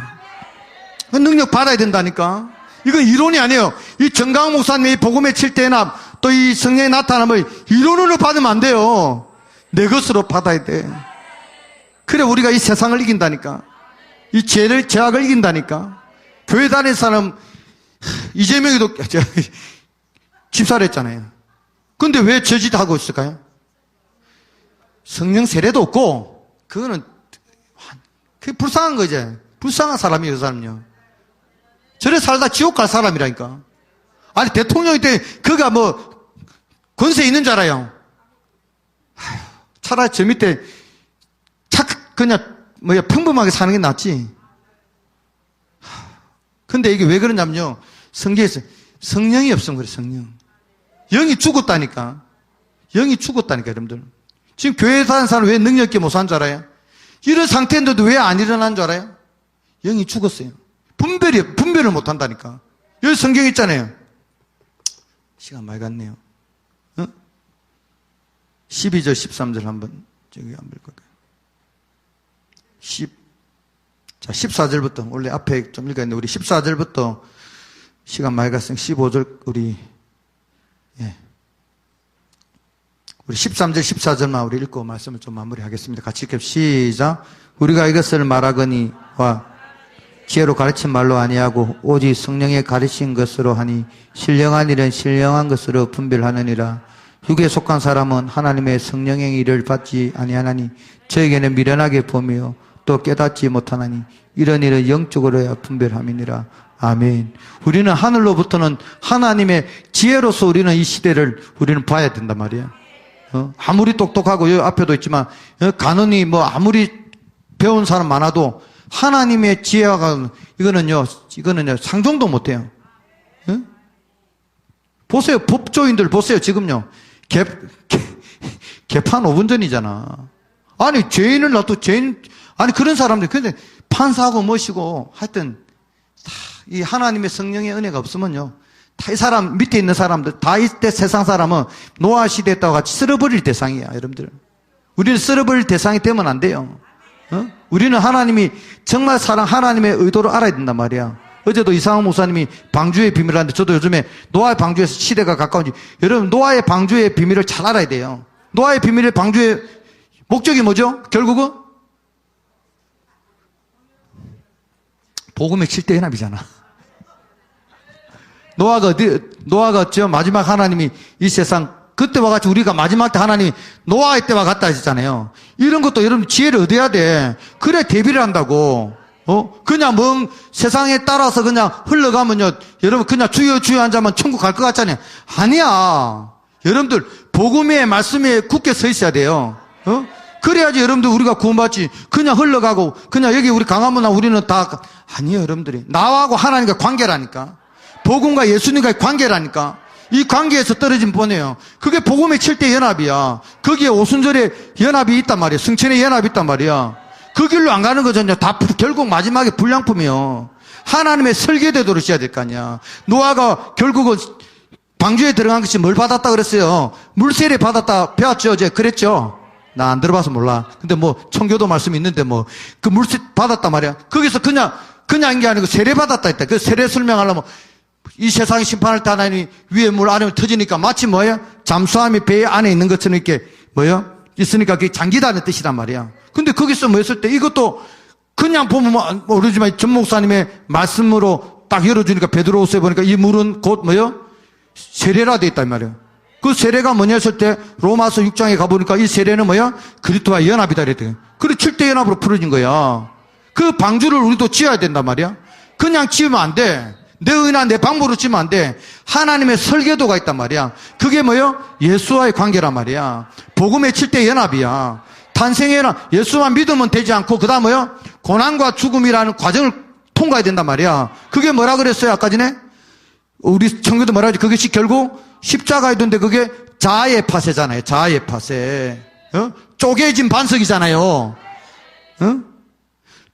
그 능력 받아야 된다니까. 이건 이론이 아니에요. 이 정강 목사님의 복음의 7대나 또 이 성령의 나타남을 이론으로 받으면 안 돼요. 내 것으로 받아야 돼. 그래 우리가 이 세상을 이긴다니까. 이 죄악을 이긴다니까. 교회 다니는 사람 이재명이도 집사를 했잖아요. 근데 왜 저짓 하고 있을까요? 성령 세례도 없고 그거는 그게 불쌍한 거지. 불쌍한 사람이에요. 그 사람은요. 저래 살다 지옥 갈 사람이라니까. 아니 대통령이 때 그가 뭐 권세 있는 줄 알아요. 차라리 저 밑에 그냥 평범하게 사는 게 낫지. 근데 이게 왜 그러냐면요. 성경에서 성령이 없으면 그래. 성령. 영이 죽었다니까. 영이 죽었다니까 여러분들. 지금 교회에 사는 사람 왜 능력 있게 못 사는 줄 알아요? 이런 상태인데도 왜 안 일어난 줄 알아요? 영이 죽었어요. 분별을 못 한다니까. 여기 성경 있잖아요. 시간 많이 갔네요. 12절, 13절 한번 저기 한번 볼까요? 14절부터, 원래 앞에 좀 읽었는데, 우리 14절부터 시간 많이 갔으니 15절, 우리 13절, 14절만 우리 읽고 말씀을 좀 마무리하겠습니다. 같이 읽게 시작. 우리가 이것을 말하거니와 지혜로 가르친 말로 아니하고 오직 성령의 가르친 것으로 하니 신령한 일은 신령한 것으로 분별하느니라. 육에 속한 사람은 하나님의 성령의 일을 받지 아니하나니 저에게는 미련하게 보며 또 깨닫지 못하나니 이런 일은 영적으로야 분별함이니라. 아멘. 우리는 하늘로부터는 하나님의 지혜로서 우리는 이 시대를 우리는 봐야 된단 말이야. 아무리 똑똑하고 여기 앞에도 있지만 간언이 뭐 아무리 배운 사람 많아도 하나님의 지혜가 이거는요 상종도 못해요. 보세요. 법조인들 보세요. 지금요 개판 5분 전이잖아. 아니 죄인을 놔도 죄인 아니 그런 사람들 근데 판사하고 뭐시고 하여튼 다 이 하나님의 성령의 은혜가 없으면요 다 이 사람 밑에 있는 사람들 다 이때 세상 사람은 노아 시대 때와 같이 쓸어버릴 대상이야. 여러분들 우리는 쓸어버릴 대상이 되면 안 돼요. 우리는 하나님이 정말 하나님의 의도를 알아야 된단 말이야. 어제도 이상호 목사님이 방주의 비밀을 하는데 저도 요즘에 노아의 방주에서 시대가 가까운지 여러분 노아의 방주의 비밀을 잘 알아야 돼요. 노아의 비밀의 방주의 목적이 뭐죠? 결국은 복음의 7대 연합이잖아. 노아가 마지막 하나님이 이 세상 그때와 같이 우리가 마지막 때 하나님이 노아의 때와 같다 하셨잖아요. 이런 것도 여러분 지혜를 얻어야 돼. 그래 대비를 한다고. 그냥 세상에 따라서 그냥 흘러가면요. 여러분 그냥 주여 주여 앉아면 천국 갈 것 같잖아요. 아니야. 여러분들 복음의 말씀에 굳게 서 있어야 돼요. 그래야지 여러분들 우리가 구원받지. 그냥 흘러가고 그냥 여기 우리 강화문화 우리는 다 아니에요. 여러분들이 나하고 하나님과 관계라니까. 복음과 예수님과의 관계라니까. 이 관계에서 떨어진 뻔해요. 그게 복음의 7대 연합이야. 거기에 오순절에 연합이 있단 말이야. 승천의 연합이 있단 말이야. 그 길로 안 가는 거잖아요. 다 결국 마지막에 불량품이요. 하나님의 설계대도로 써야 될 거 아니야. 노아가 결국은 방주에 들어간 것이 뭘 받았다 그랬어요? 물세례 받았다 배웠죠? 어제 그랬죠? 나 안 들어봐서 몰라. 근데 청교도 말씀이 있는데 그 물세 받았단 말이야. 거기서 그냥 게 아니고 세례 받았다 했다. 그 세례 설명하려면 이 세상의 심판할 때 하나님이 위에 물 안에 터지니까 마치 잠수함이 배 안에 있는 것처럼 이렇게 있으니까 그게 장기다는 뜻이란 말이야. 근데 거기서 했을 때 이것도 그냥 보면 모르지만 전 목사님의 말씀으로 딱 열어주니까 베드로후서에 보니까 이 물은 곧 세례라 돼 있단 말이야. 그 세례가 뭐냐 했을 때 로마서 6장에 가보니까 이 세례는 그리스도와 연합이다 그랬대. 그래 7대 연합으로 풀어진 거야. 그 방주를 우리도 지어야 된단 말이야. 그냥 지으면 안 돼. 내 의나 내 방법으로 지으면 안 돼. 하나님의 설계도가 있단 말이야. 그게 예수와의 관계란 말이야. 복음의 7대 연합이야. 탄생의 연합. 예수만 믿으면 되지 않고 그 다음 고난과 죽음이라는 과정을 통과해야 된단 말이야. 그게 뭐라 그랬어요 아까 전에? 우리 청교도 뭐라 하지? 그것이 결국 십자가에 둔데 그게 자아의 파쇄잖아요. 자아의 파쇄. 쪼개진 반석이잖아요.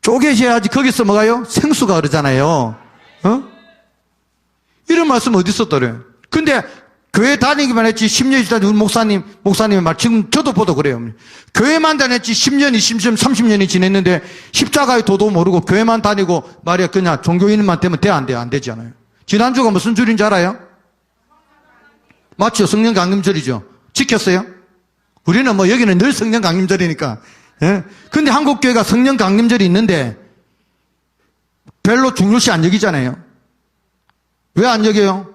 쪼개져야지 거기서 생수가 흐르잖아요. 이런 말씀 어디 있었더래요? 근데 교회 다니기만 했지 10년 지난 우리 목사님의 말 지금 저도 보도 그래요. 교회만 다녔지 10년, 20년, 30년이 지냈는데 십자가의 도도 모르고 교회만 다니고 말이야 그냥 종교인만 되면 돼 안 돼? 안 되잖아요. 지난주가 무슨 줄인지 알아요? 맞죠? 성령 강림절이죠. 지켰어요? 우리는 여기는 늘 성령 강림절이니까. 예? 근데 한국 교회가 성령 강림절이 있는데 별로 중요시 안 여기잖아요. 왜 안 여겨요?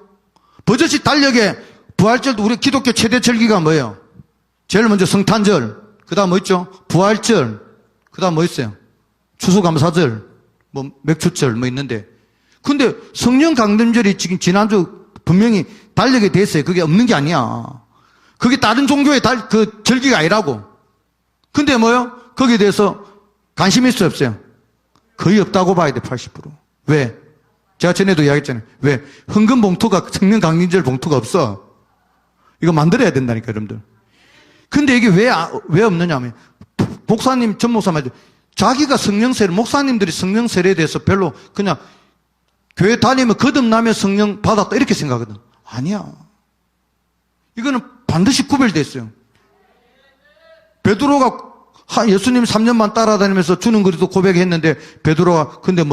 버젓이 달력에 부활절도 우리 기독교 최대 절기가 뭐예요? 제일 먼저 성탄절, 그 다음 있죠? 부활절, 그 다음 있어요? 추수감사절, 맥주절 있는데. 근데 성령 강림절이 지금 지난주 분명히 달력에 돼 있어요. 그게 없는 게 아니야. 그게 다른 종교의 그 절기가 아니라고. 근데 거기에 대해서 관심이 있어요, 없어요? 거의 없다고 봐야 돼, 80%. 왜? 제가 전에도 이야기했잖아요. 왜? 헌금 봉투가, 성령 강림절 봉투가 없어. 이거 만들어야 된다니까, 여러분들. 근데 이게 왜 없느냐 하면, 목사님, 전 목사님, 자기가 성령 세례, 목사님들이 성령 세례에 대해서 별로 그냥 교회 다니면 거듭나면 성령 받았다, 이렇게 생각하거든. 아니야. 이거는 반드시 구별되어 있어요. 베드로가 예수님 3년만 따라다니면서 주는 그리도 고백했는데, 베드로가, 근데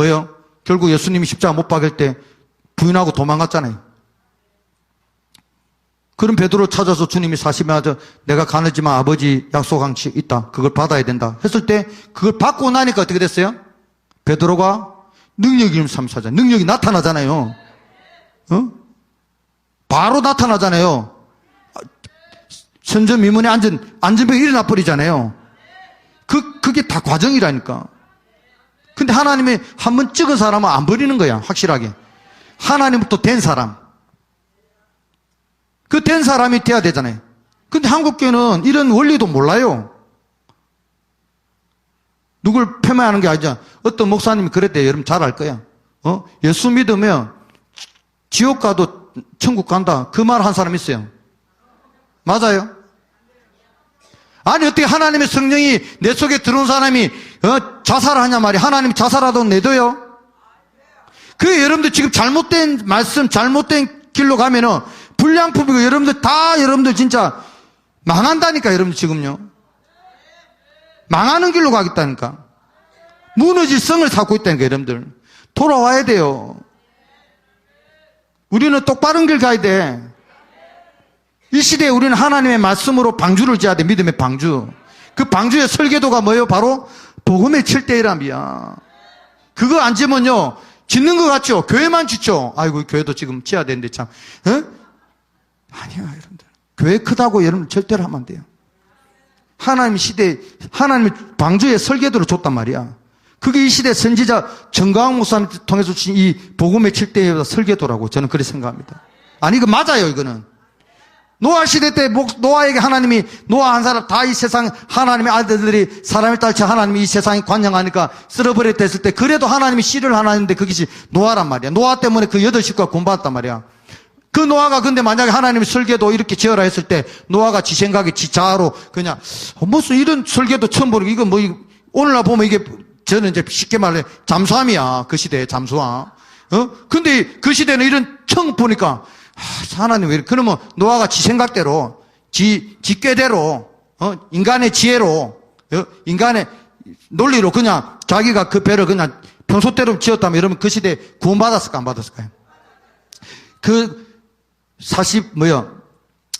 결국 예수님이 십자가 못 박을 때 부인하고 도망갔잖아요. 그럼 베드로 찾아서 주님이 사시마저 내가 가느지만 아버지 약속한 치 있다. 그걸 받아야 된다. 했을 때 그걸 받고 나니까 어떻게 됐어요? 베드로가 능력이 삼사자. 능력이 나타나잖아요. 바로 나타나잖아요. 선전미문에 안전병이 일어나 버리잖아요. 그게 다 과정이라니까. 근데 하나님이 한번 찍은 사람은 안 버리는 거야, 확실하게. 하나님부터 된 사람. 그 된 사람이 돼야 되잖아요. 근데 한국교회는 이런 원리도 몰라요. 누굴 폄하하는 게 아니죠. 어떤 목사님이 그랬대요. 여러분 잘 알 거야. 예수 믿으면 지옥 가도 천국 간다. 그 말 한 사람 있어요. 맞아요? 아니 어떻게 하나님의 성령이 내 속에 들어온 사람이 자살하냐 말이야. 하나님이 자살하도 내둬요? 그 여러분들 지금 잘못된 말씀, 잘못된 길로 가면은 불량품이고 여러분들 진짜 망한다니까. 여러분들 지금요. 망하는 길로 가겠다니까. 무너질 성을 쌓고 있다니까. 여러분들 돌아와야 돼요. 우리는 똑바른 길 가야 돼. 이 시대에 우리는 하나님의 말씀으로 방주를 지어야 돼. 믿음의 방주. 그 방주의 설계도가 뭐예요? 바로 복음의 7대1합이야. 그거 안 지면요 짓는 것 같죠? 교회만 짓죠? 아이고 교회도 지금 지어야 되는데 참. 아니야 여러분들. 교회 크다고 여러분 절대로 하면 안 돼요. 하나님 시대, 하나님이 방주에 설계도를 줬단 말이야. 그게 이 시대 선지자 정광 목사님 통해서 주신 이 복음의 7대 설계도라고 저는 그렇게 생각합니다. 아니, 이거 맞아요, 이거는. 노아 시대 때 노아에게 하나님이 노아 한 사람 다 이 세상 하나님의 아들들이 사람을 따르쳐 하나님이 이 세상에 관영하니까 쓸어버렸다 했을 때 그래도 하나님이 씨를 하나 했는데 그것이 노아란 말이야. 노아 때문에 그 8식구가 구원받았단 말이야. 그 노아가 근데 만약에 하나님이 설계도 이렇게 지어라 했을 때 노아가 지 생각에 지 자아로 그냥 무슨 이런 설계도 처음 보는 거 이거 뭐 오늘날 보면 이게 저는 이제 쉽게 말해 잠수함이야. 그 시대에 잠수함. 근데 그 시대는 이런 처음 보니까 하나님 왜 이래? 그러면 노아가 지 생각대로, 지 꾀대로, 인간의 지혜로, 인간의 논리로 그냥 자기가 그 배를 그냥 평소대로 지었다면 이러면 그 시대에 구원받았을까, 안 받았을까요?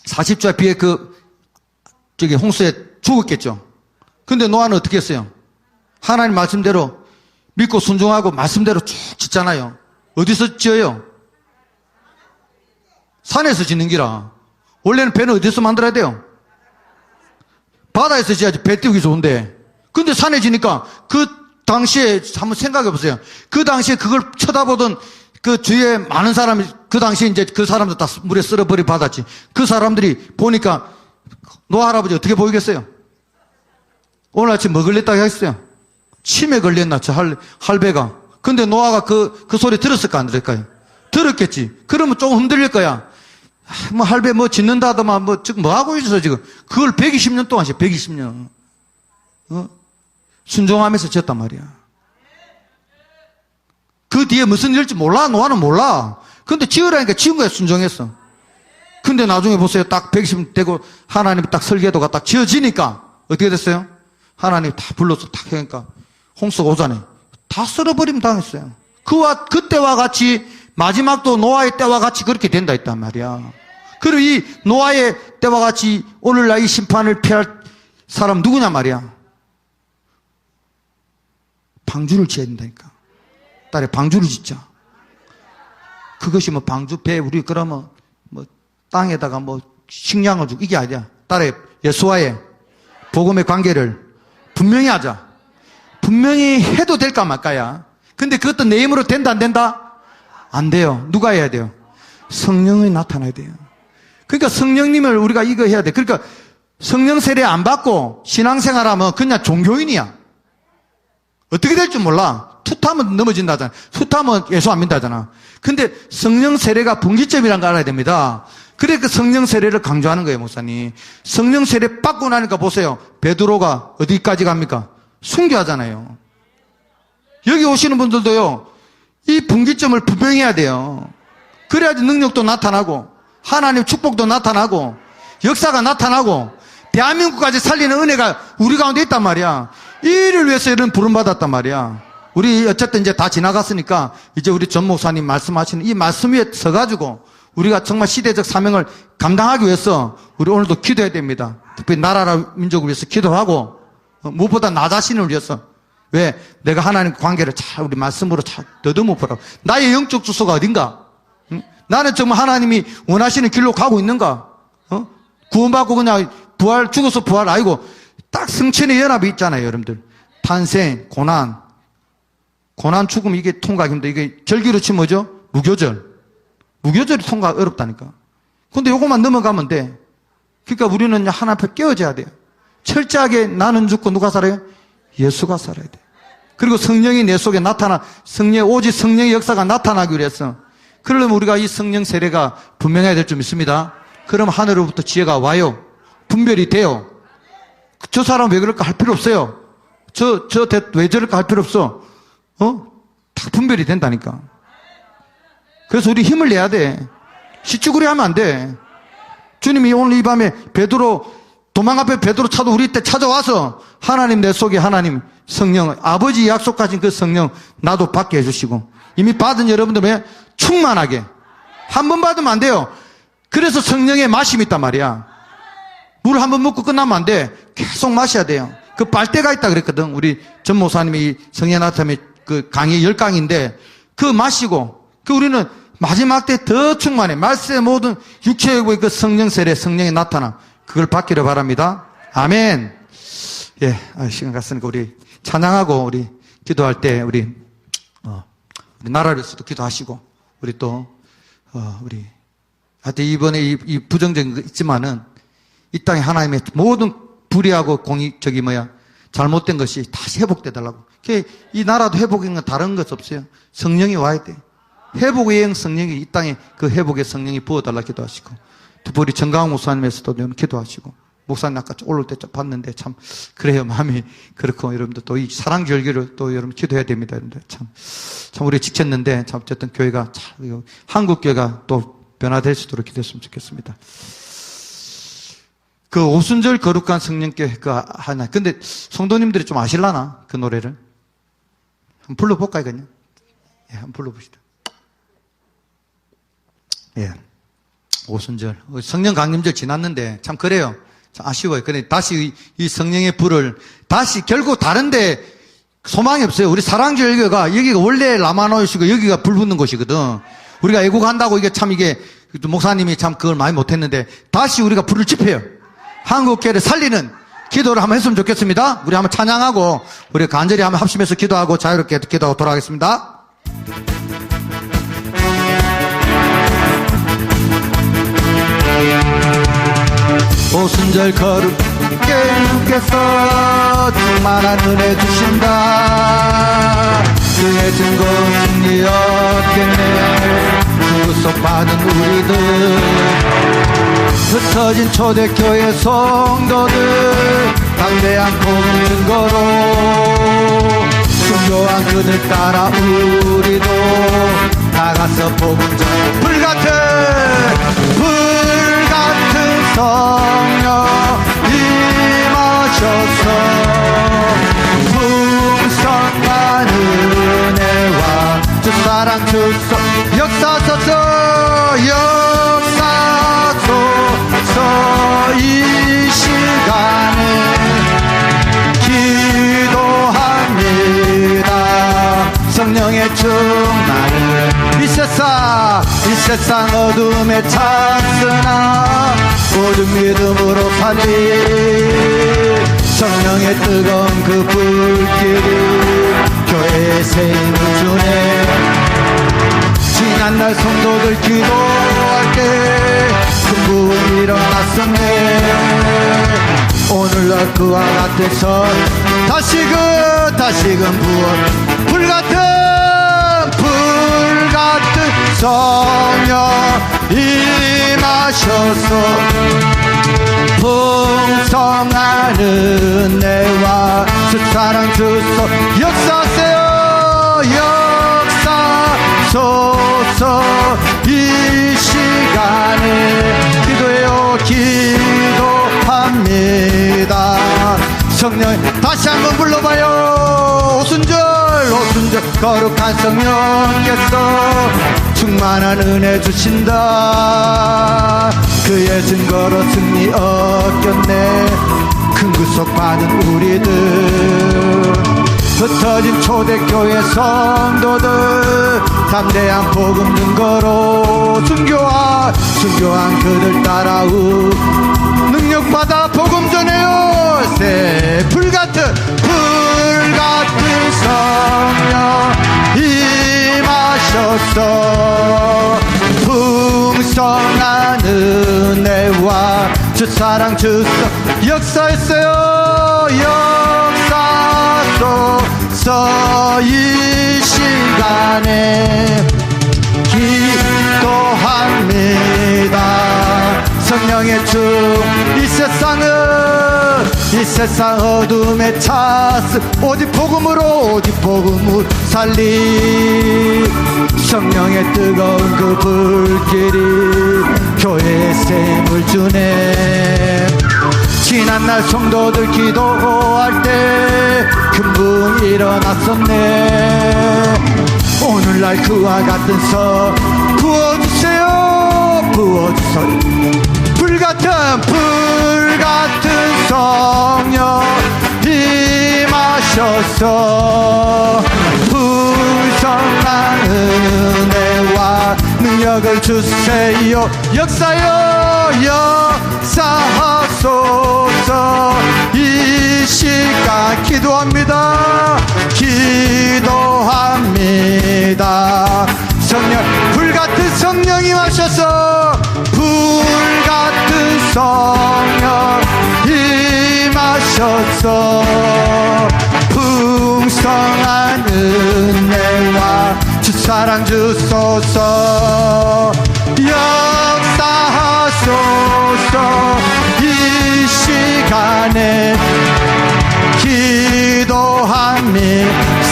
40주와 비에 홍수에 죽었겠죠. 근데 노아는 어떻게 했어요? 하나님 말씀대로 믿고 순종하고 말씀대로 쭉 짓잖아요. 어디서 지어요? 산에서 짓는 기라. 원래는 배는 어디서 만들어야 돼요? 바다에서 지어야지 배 띄우기 좋은데. 근데 산에 지니까 그 당시에 한번 생각해 보세요. 그 당시에 그걸 쳐다보던 그 주위에 많은 사람이 그 당시에 이제 그 사람들 다 물에 쓸어버리 받았지. 그 사람들이 보니까 노아 할아버지 어떻게 보이겠어요? 오늘 아침 뭐 걸렸다고 했어요? 치매 걸렸나, 저 할배가. 근데 노아가 그 소리 들었을까, 안 들을까요? 들었겠지. 그러면 조금 흔들릴 거야. 할배 짓는다 하더만 지금 뭐 하고 있어, 지금. 그걸 120년 동안 했어요, 120년. 순종하면서 지었단 말이야. 그 뒤에 무슨 일일지 몰라, 노아는 몰라. 근데 지으라니까 지은 거야, 순종했어. 근데 나중에 보세요, 딱 120년 되고 하나님이 딱 설계도가 딱 지어지니까 어떻게 됐어요? 하나님이 다 불러서 딱 하니까 홍수가 오자네. 다 쓸어버리면 당했어요. 그때와 같이 마지막도 노아의 때와 같이 그렇게 된다 했단 말이야. 그리고 이 노아의 때와 같이 오늘날 이 심판을 피할 사람 누구냐 말이야. 방주를 지어야 된다니까. 딸에 방주를 짓자. 그것이 방주배 우리 그러면 땅에다가 식량을 주고 이게 아니야. 딸에 예수와의 복음의 관계를 분명히 하자. 분명히 해도 될까 말까야. 근데 그것도 내 힘으로 된다 안 된다? 안 돼요. 누가 해야 돼요? 성령이 나타나야 돼요. 그러니까 성령님을 우리가 이거 해야 돼. 그러니까 성령 세례 안 받고 신앙생활하면 그냥 종교인이야. 어떻게 될 줄 몰라. 투타면 넘어진다잖아. 투타면 예수 안 믿다잖아. 근데 성령 세례가 분기점이라는 걸 알아야 됩니다. 그래 그 성령 세례를 강조하는 거예요, 목사님. 성령 세례 받고 나니까 보세요. 베드로가 어디까지 갑니까? 순교하잖아요. 여기 오시는 분들도요. 이 분기점을 분명히 해야 돼요. 그래야지 능력도 나타나고 하나님 축복도 나타나고 역사가 나타나고 대한민국까지 살리는 은혜가 우리 가운데 있단 말이야. 이를 위해서 이런 부름받았단 말이야. 우리 어쨌든 이제 다 지나갔으니까 이제 우리 전 목사님 말씀하시는 이 말씀 위에 서가지고 우리가 정말 시대적 사명을 감당하기 위해서 우리 오늘도 기도해야 됩니다. 특별히 나라라 민족을 위해서 기도하고 무엇보다 나 자신을 위해서. 왜? 내가 하나님 관계를 잘 우리 말씀으로 잘 더듬어 보라고. 나의 영적 주소가 어딘가? 응? 나는 정말 하나님이 원하시는 길로 가고 있는가? 구원받고 그냥 죽어서 부활 아니고 딱 성천의 연합이 있잖아요, 여러분들. 탄생, 고난, 죽음 이게 통과하기 힘들어. 이게 절기로 치면 뭐죠? 무교절이 통과 어렵다니까. 근데 요것만 넘어가면 돼. 그러니까 우리는 하나 앞에 깨어져야 돼요. 철저하게 나는 죽고 누가 살아요? 예수가 살아야 돼. 그리고 성령이 내 속에 오직 성령의 역사가 나타나기 위해서. 그러려면 우리가 이 성령 세례가 분명해야 될 줄 믿습니다. 그럼 하늘로부터 지혜가 와요. 분별이 돼요. 저 사람 왜 그럴까 할 필요 없어요. 왜 저럴까 할 필요 없어. 다 분별이 된다니까. 그래서 우리 힘을 내야 돼. 시추구리 하면 안 돼. 주님이 오늘 이 밤에 도망 앞에 베드로 차도 우리 때 찾아와서 하나님 내 속에 하나님 성령, 아버지 약속하신 그 성령 나도 받게 해주시고 이미 받은 여러분들 왜 충만하게 한 번 받으면 안 돼요. 그래서 성령의 마심이 있단 말이야. 물 한 번 먹고 끝나면 안 돼. 계속 마셔야 돼요. 그 빨대가 있다 그랬거든. 우리 전 목사님이 성령 나타남의 그 강의 10강인데 그 마시고 우리는 마지막 때 더 충만해. 말세의 모든 육체의 그 성령 세례, 성령이 나타나. 그걸 받기를 바랍니다. 아멘. 예, 시간 갔으니까 우리 찬양하고 우리 기도할 때 우리 나라를 위해서도 기도하시고 우리 또 우리 하여튼 이번에 이 부정적인 거 있지만은 이 땅에 하나님의 모든 불의하고 잘못된 것이 다시 회복돼 달라고. 이 나라도 회복인 건 다른 것 없어요. 성령이 와야 돼. 회복의 영 성령이 이 땅에 그 회복의 성령이 부어달라 기도하시고, 특히 우리 정강훈 목사님에서도 기도하시고, 목사님 아까 올올 때 봤는데 참 그래요. 마음이 그렇고 여러분들 또 이 사랑 절기를 또 여러분 기도해야 됩니다. 여러분들 참 우리 지켰는데 참 어쨌든 교회가 참 한국 교회가 또 변화될 수 있도록 기도했으면 좋겠습니다. 그 오순절 거룩한 성령께 하나. 근데 성도님들이 좀 아실라나? 그 노래를. 한번 불러볼까요, 그냥? 예, 한번 불러봅시다. 예. 오순절. 성령 강림절 지났는데 참 그래요. 참 아쉬워요. 근데 다시 이 성령의 불을 다시 결국 다른데 소망이 없어요. 우리 사랑절교가 여기가 원래 라마노이시고 여기가 불 붙는 곳이거든. 우리가 애국한다고 이게 목사님이 참 그걸 많이 못했는데 다시 우리가 불을 지펴요. 한국교회를 살리는 기도를 한번 했으면 좋겠습니다. 우리 한번 찬양하고 우리 간절히 한번 합심해서 기도하고 자유롭게 기도하고 돌아가겠습니다. 오순절 거룩게 주께서 충만한 은혜 주신다. 그의 증거 승리 얻겠네. 구속받은 우리들 흩어진 초대교회 성도들 담대한 복음 증거로 순교한 그들 따라 우리도 나가서 복음 전하고 불같은 성령 임하셔서 풍성한 은혜와 주 사랑 주소 역사소서 이 시간에 기도합니다. 성령의 충만을 이 세상 어둠에 찬스나 모든 믿음으로 살리 성령의 뜨거운 그 불길이 교회에 새 힘을 주네. 지난날 성도들 기도할 때 큰 부흥이 일어났었네. 오늘날 그와 같아서 다시금 부어 불같은 성령 임하셔서 풍성한 은혜와 주 사랑 주소 역사하세요. 역사소서 이 시간에 기도해요. 기도합니다. 성령 다시 한번 불러봐요. 오순절 거룩한 성령께서 충만한 은혜 주신다. 그의 증거로 승리 얻겼네. 큰 구속 받은 우리들 흩어진 초대교회 성도들 담대한 복음 증거로 순교한 그들 따라우 능력받아 복음 전해요. 새 불같은 성령 임하셔서 풍성한 은혜와 주 사랑 주소 역사했어요. 역사소서 이 시간에 기도합니다. 성령의 이 세상 어둠에 찼음 오직 복음으로 살리 성령의 뜨거운 그 불길이 교회에 샘을 주네. 지난날 성도들 기도할 때 큰 부흥이 일어났었네. 오늘날 그와 같은 성 부어주세요. 불같은 성령 임하셔서 풍성한 은혜와 능력을 주세요. 역사여 역사하소서. 이 시간 기도합니다. 기도합니다. 성령, 불같은 성령이 와셔서 불같은 성령 임하셔서 풍성한 은혜와 주 사랑 주소서. 역사하소서. 이 시간에 기도함이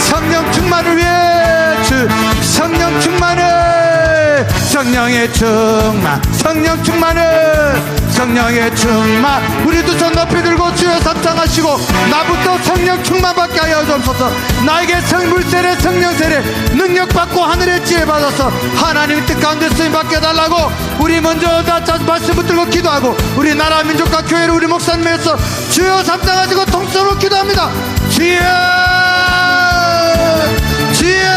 성령 충만을 위해 주 성령 충만을 성령의 충만 성령 충만을 성령의 충만. 우리도 손 높이 들고 주여 삼창하시고 나부터 성령 충만받게 하여 주옵소서. 나에게 물세례 성령 세례 능력 받고 하늘의 지혜 받아서 하나님의 뜻 가운데 쓰임 받게 해달라고 우리 먼저 다 말씀 붙들고 기도하고 우리 나라 민족과 교회를 우리 목사님에서 주여 삼창하시고 통성으로 기도합니다. 주여 주여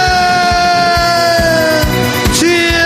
주여.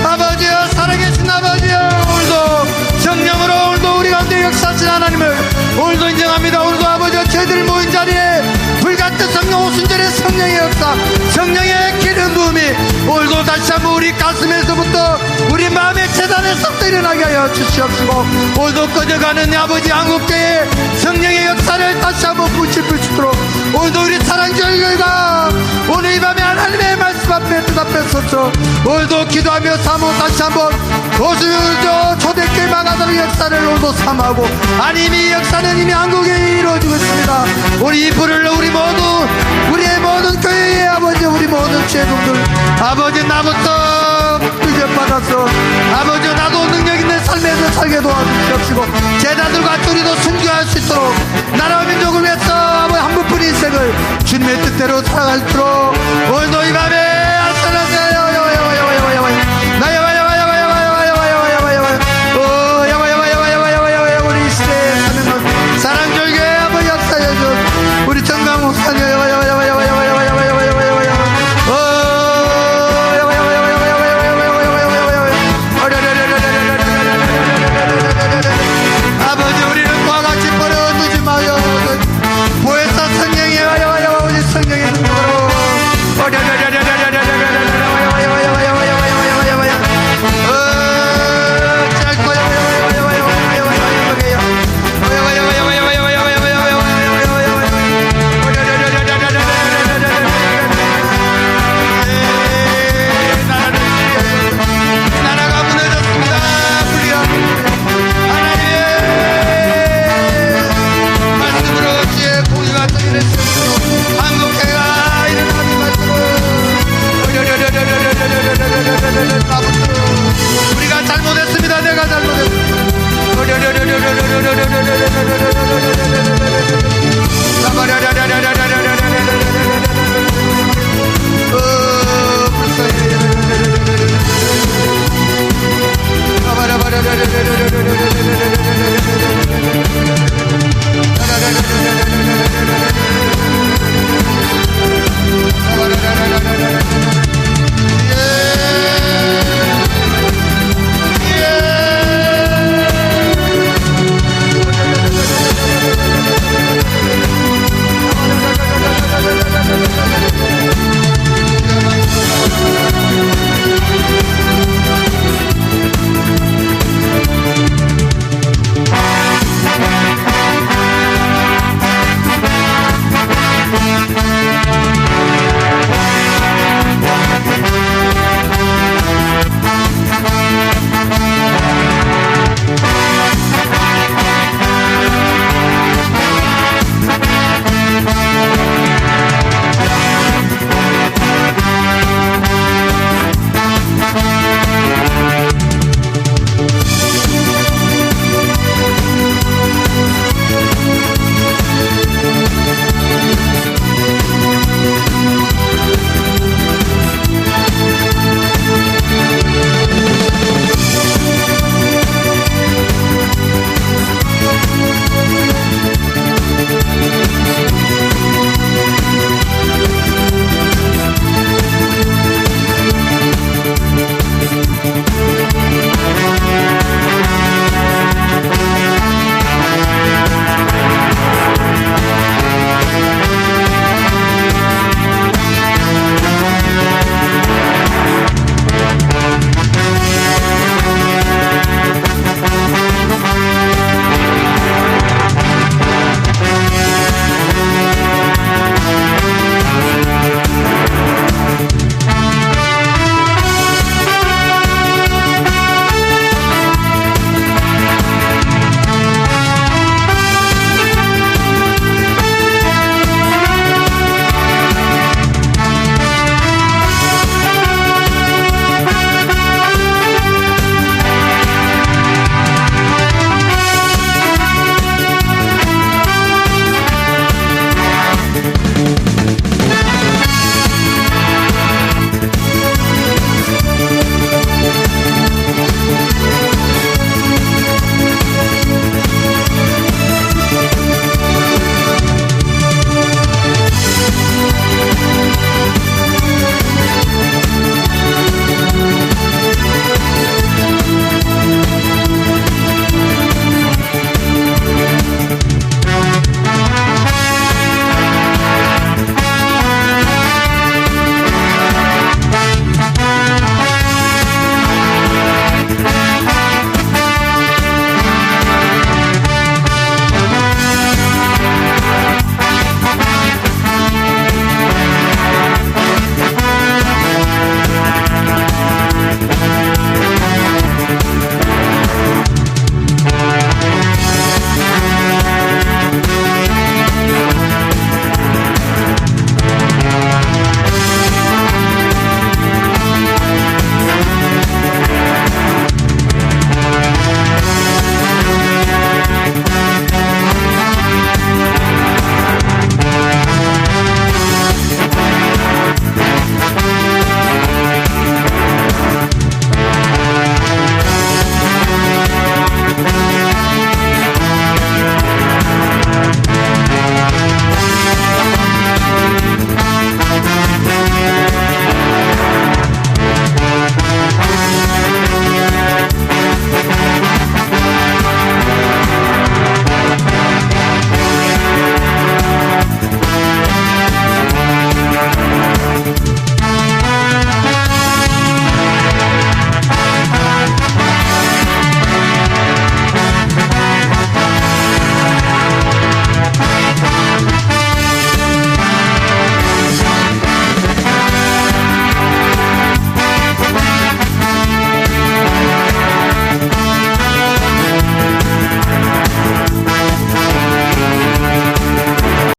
아버지여 살아계신 아버지여 오늘도 성령으로 오늘도 우리 가운데 역사하신 하나님을 오늘도 인정합니다. 오늘도 아버지여 저희들 모인 자리에 불같은 성령 오순절의 성령의 역사 성령의 기름 부음이 오늘도 다시 한번 우리 가슴에서부터 우리 마음의 재단에서부터 일어나게 하여 주시옵시고 오늘도 꺼져가는 아버지 한국교회의 성령의 역사를 다시 한번 부칠 수 있도록 오늘도 우리 사랑교회가 오늘 이 밤에 하나님의 말씀 앞에 뜻 앞에 서서 오늘도 기도하며 사모 다시 한번 오늘도 초대교회 망하도록 역사를 오늘도 삼하고 아니 이미 역사는 이미 한국에 이루어지고 있습니다. 우리 이 불을 우리 모두 우리의 모든 교회의 아버지 우리 모든 죄종들 아버지 나부터 의견받아서 아버지 나도 능력 있는 삶에서 살게 도와주시옵시고 제자들과 우리도 순교할 수 있도록